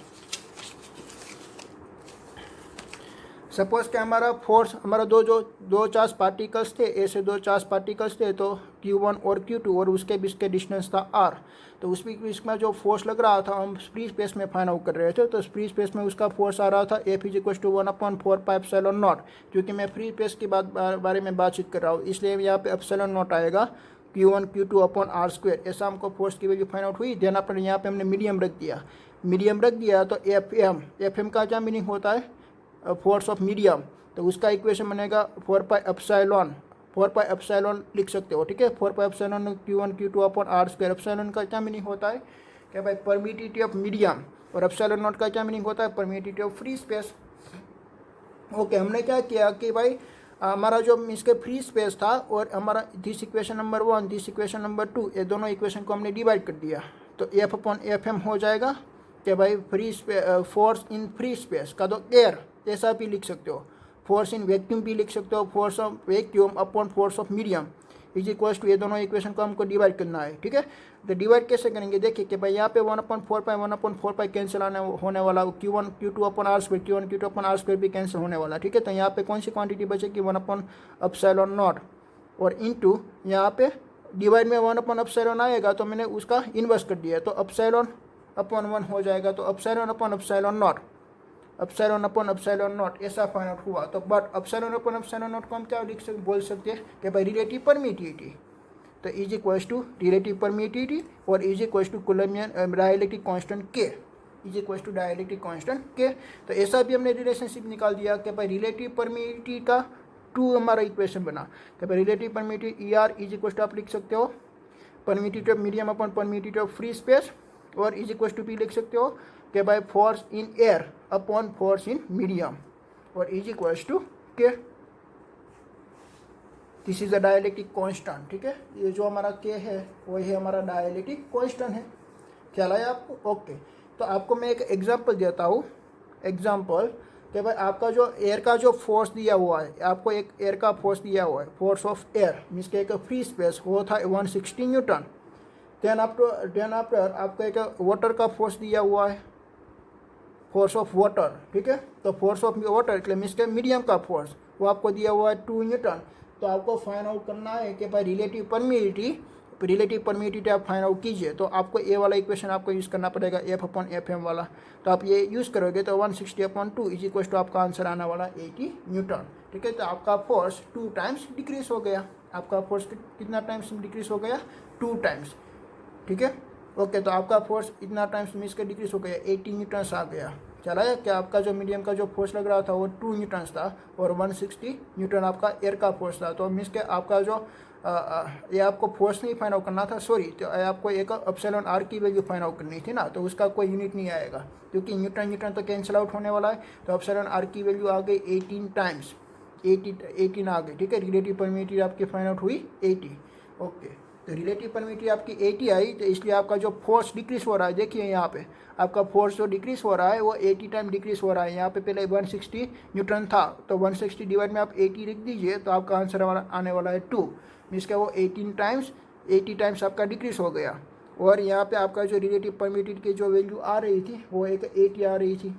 सपोज कि हमारा फोर्स, हमारा दो चार्ज पार्टिकल्स थे, ऐसे 2 चार्ज पार्टिकल्स थे, तो Q1 और Q2 और उसके बीच के डिस्टेंस था R। तो उस बीच में जो फोर्स लग रहा था हम फ्री स्पेस में फाइंड आउट कर रहे थे, तो फ्री स्पेस में उसका फोर्स आ रहा था F is equal to 1/4 epsilon not. क्योंकि मैं फ्री स्पेस की बारे में बातचीत कर रहा हूँ इसलिए यहाँ पे एप्सिलॉन नॉट आएगा Q1 Q2 अपॉन R²। ऐसा हमको फोर्स की वैल्यू फाइंड आउट हुई। देन अपन यहाँ पे हमने मीडियम रख दिया, तो FM का क्या मीनिंग होता है, फोर्स ऑफ मीडियम। तो उसका इक्वेशन बनेगा 4 पाई एप्सिलॉन लिख सकते हो, ठीक है। 4 पाई epsilon Q1 Q2 upon R²। Epsilon का क्या मीनिंग होता है कि भाई परमिटिविटी ऑफ मीडियम, और एप्सिलॉन नॉट का क्या मीनिंग होता है, permittivity of free space. Okay, हमने क्या किया कि भाई हमारा जो इसके फ्री स्पेस था और हमारा this equation number 1 this equation number 2, ये दोनों इक्वेशन को हमने डिवाइड कर दिया। तो F अपॉन FM हो जाएगा कि भाई फोर्स इन फ्री स्पेस का तो एयर, ऐसा भी लिख सकते हो। फोर्स इन वैक्यूम भी लिख सकते हो, force of vacuum upon force of medium is equals to, ये दोनों इक्वेशन को हमको डिवाइड करना है, ठीक है। तो डिवाइड कैसे करेंगे, देखिए कि भाई यहाँ पे 1/4 कैंसिल होने वाला, Q1 Q2 अपॉन R² भी कैंसिल होने वाला, ठीक है। तो यहाँ पे कौन सी क्वांटिटी बचेगी, 1/एप्सिलॉन नॉट, और इनटू यहाँ पे डिवाइड में 1/एप्सिलॉन आएगा तो मैंने उसका इन्वर्स कर दिया, तो एप्सिलॉन अपॉन 1 हो जाएगा। तो epsilon upon epsilon naught epsilon upon epsilon naught ऐसा फाइंड आउट हुआ। तो but epsilon upon epsilon naught को हम क्या बोल सकते हैं कि भाई रिलेटिव परमिटिविटी, तो is equals to relative permittivity और is equals to Coulombian dielectric constant K, is equals to dielectric constant K. तो ऐसा भी हमने रिलेशनशिप निकाल दिया कि भाई रिलेटिव परमिटिविटी का 2 हमारा इक्वेशन बना कि भाई relative permittivity E R is equals to आप लिख सकते हो permittivity of medium upon permittivity of free space, और इज इक्वल्स टू भी लिख सकते हो कि भाई force in air upon force in medium, और is equals to K. This is a dielectric constant, ठीक है। ये जो हमारा के है वही हमारा डाइलेक्ट्रिक कांस्टेंट है। ख्याल आया आपको? ओके। तो आपको मैं एक एग्जांपल देता हूँ। एग्जांपल कि भाई आपका जो एयर का जो फोर्स दिया हुआ है, आपको एक एयर का फोर्स दिया हुआ है, फोर्स ऑफ एयर मीन्स के एक फ्री स्पेस वो था 160 न्यूटन। देन आफ्टर आपको एक वाटर का फोर्स दिया हुआ है, फोर्स ऑफ वाटर, ठीक है। तो फोर्स ऑफ वाटर मीन्स के मीडियम का फोर्स वो आपको दिया हुआ है 2 न्यूटन। तो आपको फाइंड आउट करना है कि भाई रिलेटिव परमिटिविटी आप फाइंड आउट कीजिए। तो आपको ए वाला इक्वेशन आपको यूज़ करना पड़ेगा, एफ अपॉन एफ एम वाला। तो आप ये यूज़ करोगे तो 160 अपॉन 2 इज इक्वल टू आपका आंसर आने वाला 80 न्यूटन, ठीक है। तो आपका फोर्स 2 टाइम्स डिक्रीज हो गया। आपका फोर्स कितना टाइम्स डिक्रीज हो गया? 2 टाइम्स, ठीक है। ओके, तो आपका फोर्स इतना टाइम्स मीन्स का डिक्रीज हो गया, 80 न्यूटन्स आ गया। चला है क्या? आपका जो मीडियम का जो फोर्स लग रहा था वो 2 न्यूटन्स था और 160 न्यूटन आपका एयर का फोर्स था। तो मीन्स के आपका जो ये आपको फोर्स नहीं फाइंड आउट करना था, सॉरी, तो आपको एक एप्सिलॉन आर की वैल्यू फाइंड आउट करनी थी ना, तो उसका कोई यूनिट नहीं आएगा क्योंकि न्यूटन तो कैंसिल आउट होने वाला है। तो एप्सिलॉन आर की वैल्यू आ गई 18 टाइम्स, 18 आ गई, ठीक है। रिलेटिव परमिटिविटी आपकी फाइंड आउट हुई 80। ओके, तो रिलेटिव परमिटिविटी आपकी 80 आई, तो इसलिए आपका जो फोर्स डिक्रीज हो रहा है, देखिए यहाँ पे आपका फोर्स जो डिक्रीज हो रहा है वो 80 टाइम डिक्रीज हो रहा है। यहाँ पे पहले 160 न्यूटन था, तो 160 डिवाइड में आप 80 लिख दीजिए तो आपका आंसर आने वाला है 2, मीन्स का वो 80 टाइम्स आपका डिक्रीज हो गया। और यहाँ पे आपका जो रिलेटिव परमिटिविटी की जो वैल्यू आ रही थी वो एक 80 आ रही थी,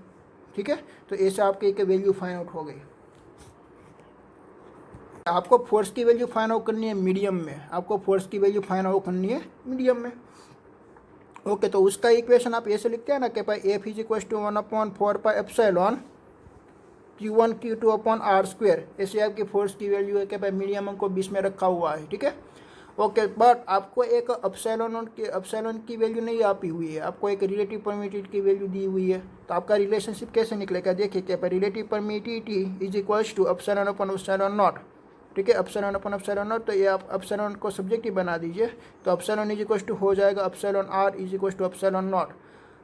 ठीक है। तो ऐसे आपके एक वैल्यू फाइंड आउट हो गई। आपको फोर्स की वैल्यू फाइंड आउट करनी है मीडियम में, आपको फोर्स की वैल्यू फाइंड आउट करनी है मीडियम में। ओके, तो उसका इक्वेशन आप ऐसे लिखते हैं ना कि भाई F is equal to 1/4 pi epsilon Q1 Q2 upon R square. ऐसे आपकी फोर्स की वैल्यू है कि भाई मीडियम को बीच में रखा हुआ है, ठीक है। ओके, बट आपको एक एप्सिलॉन की वैल्यू नहीं आपी हुई है, आपको एक रिलेटिव परमिटिविटी की वैल्यू दी हुई है। तो आपका रिलेशनशिप कैसे निकलेगा? देखिए कि भाई relative permittivity is equals to epsilon upon epsilon not, ठीक है। एप्सिलॉन अपॉन एप्सिलॉन नॉट, तो ये आप एप्सिलॉन को सब्जेक्टिव बना दीजिए, तो एप्सिलॉन इज इक्वल टू हो जाएगा epsilon R is equal to epsilon not.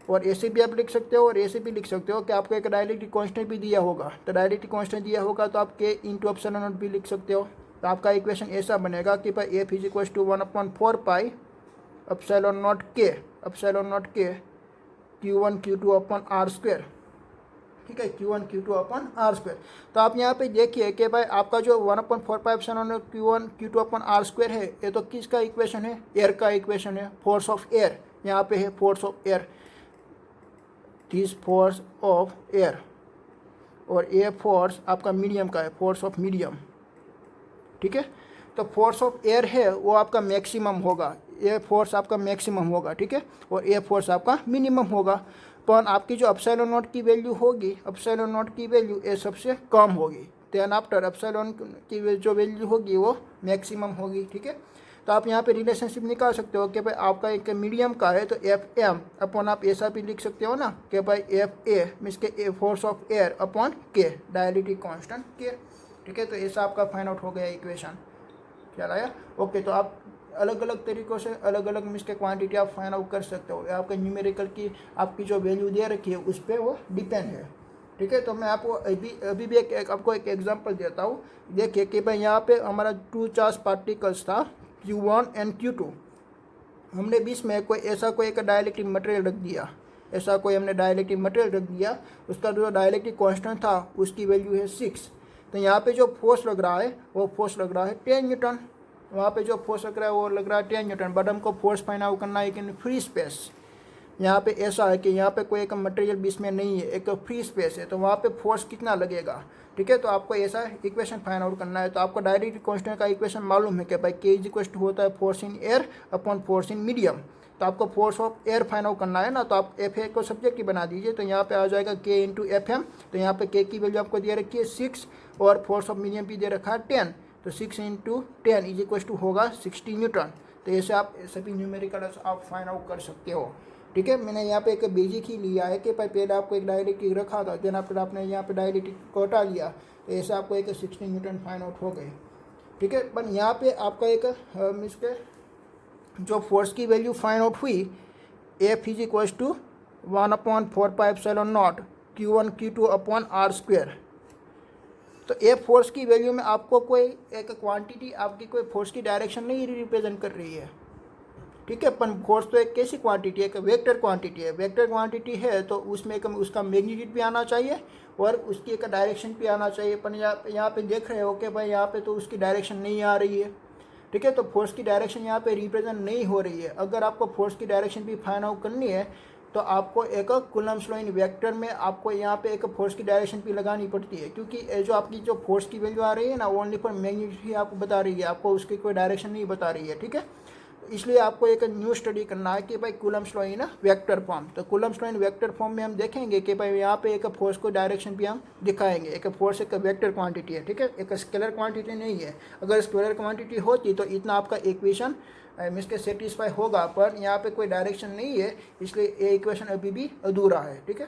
और ऐसे भी आप लिख सकते हो और ऐसे भी लिख सकते हो कि आपको एक डाइलेक्ट्रिक कांस्टेंट भी दिया होगा, तो डाइलेक्ट्रिक कांस्टेंट दिया होगा तो आप के इंटू एप्सिलॉन नॉट भी लिख सकते हो। तो आपका इक्वेशन ऐसा बनेगा कि भाई F is equal to 1/4 pi epsilon not के Q1 Q2 upon R square, ठीक है। Q1 Q2 upon R square. तो आप यहाँ पे देखिए कि भाई आपका जो 1/4 pi epsilon Q1 Q2 upon R square है, ये तो किसका इक्वेशन है? एयर का इक्वेशन है, फोर्स ऑफ एयर। यहाँ पे है force of air, this force of air, और ये फोर्स आपका मीडियम का है, फोर्स ऑफ मीडियम, ठीक है। तो फोर्स ऑफ एयर है वो आपका मैक्सिमम होगा, ये फोर्स आपका मैक्सिमम होगा, ठीक है। और ये फोर्स आपका मिनिमम होगा। पर आपकी जो एप्सिलॉन नॉट की वैल्यू होगी, एप्सिलॉन नॉट की वैल्यू ये सबसे कम होगी। देन आफ्टर एप्सिलॉन की जो वैल्यू होगी वो मैक्सिमम होगी, ठीक है। तो आप यहाँ पे रिलेशनशिप निकाल सकते हो कि भाई आपका एक मीडियम का है तो एफ एम अपॉन आप ऐसा भी लिख सकते हो ना कि भाई एफ ए मीन्स के फोर्स ऑफ एयर अपॉन के डाइलेक्ट्रिक कांस्टेंट के, ठीक है। तो ऐसा आपका फाइंड आउट हो गया इक्वेशन। ख्याल आया? ओके, तो आप अलग अलग तरीक़ों से अलग अलग मीन्स के क्वांटिटी आप फाइंड आउट कर सकते हो। आपका न्यूमेरिकल की आपकी जो वैल्यू दे रखी है उस पर वो डिपेंड है, ठीक है। तो मैं आपको अभी भी आपको एक एग्जांपल देता हूँ। देखिए कि भाई यहाँ पे हमारा 2 चार्ज पार्टिकल्स था Q1 एंड Q2। हमने बीच में कोई एक डाइलेक्ट्रिक मटेरियल रख दिया, ऐसा कोई हमने डाइलेक्ट्रिक मटेरियल रख दिया, उसका जो डाइलेक्ट्रिक कांस्टेंट था उसकी वैल्यू है 6। तो यहाँ पे जो फोर्स लग रहा है वो फोर्स लग रहा है 10 न्यूटन, वहाँ पे जो फोर्स लग रहा है वो लग रहा है 10 न्यूटन। बट हमको फोर्स फाइंड आउट करना है कि फ्री स्पेस। यहाँ पे ऐसा है कि यहाँ पे कोई एक मटेरियल बीच में नहीं है, एक फ्री स्पेस है, तो वहाँ पे फोर्स कितना लगेगा, ठीक है। तो आपको ऐसा इक्वेशन फाइंड आउट करना है। तो आपको डायरेक्ट कांस्टेंट का इक्वेशन मालूम है कि भाई के इज इक्वल टू होता है force in air upon force in medium. तो आपको force of air find out करना है ना, तो आप एफ ए को सब्जेक्ट की बना दीजिए। तो यहाँ पे आ जाएगा के इंटू एफ एम। तो यहाँ पे के की वैल्यू आपको दे रखी है 6 और फोर्स ऑफ मीडियम भी दे रखा है 10। तो 6 इंटू 10 इज इक्वल टू होगा 60 न्यूटन। तो ऐसे आप सभी न्यूमेरिकल आप फाइंड आउट कर सकते हो। ठीक है, मैंने यहाँ पे एक बेसिक ही लिया है कि पहले आपको एक डायलेक्ट्रिक रखा था, देन आफ्टर आपने यहाँ पे डायलेक्ट्रिक को हटा लिया, तो ऐसे आपको एक 60 न्यूटन फाइंड आउट हो गए। ठीक है, पर यहाँ पे आपका एक मीन्स के जो फोर्स की वैल्यू फाइंड आउट हुई, F is equal to 1/4πε0 Q1 Q2 upon R square. तो एफ फोर्स की वैल्यू में आपको कोई एक क्वांटिटी, आपकी कोई फोर्स की डायरेक्शन नहीं रिप्रेजेंट कर रही है। ठीक है, पर फोर्स तो एक कैसी क्वांटिटी है, एक वेक्टर क्वांटिटी है। वेक्टर क्वांटिटी है तो उसमें एक उसका मैग्नीट्यूड भी आना चाहिए और उसकी एक डायरेक्शन भी आना चाहिए। पर यहाँ पे देख रहे हो कि भाई यहाँ पे तो उसकी डायरेक्शन नहीं आ रही है। ठीक है, तो फोर्स की डायरेक्शन यहाँ पे रिप्रेजेंट नहीं हो रही है। अगर आपको फोर्स की डायरेक्शन भी फाइंड आउट करनी है तो आपको एक कूलम्ब्स लॉ इन वेक्टर में आपको यहाँ पे एक फोर्स की डायरेक्शन भी लगानी पड़ती है, क्योंकि जो आपकी जो फोर्स की वैल्यू आ रही है ना, ओनली फॉर मैग्नीट्यूड ही आपको बता रही है, आपको उसकी कोई डायरेक्शन नहीं बता रही है। ठीक है, इसलिए आपको एक न्यू स्टडी करना है कि भाई Coulomb's law in vector form. तो Coulomb's law in vector form में हम देखेंगे कि भाई यहाँ पे एक फोर्स को डायरेक्शन भी हम दिखाएंगे। एक फोर्स एक वेक्टर क्वांटिटी है, ठीक है, एक स्केलर क्वांटिटी नहीं है। अगर स्केलर क्वांटिटी होती तो इतना आपका इक्वेशन मीन्स के सेटिस्फाई होगा, पर यहाँ पे कोई डायरेक्शन नहीं है, इसलिए ये इक्वेशन अभी भी अधूरा है। ठीक है।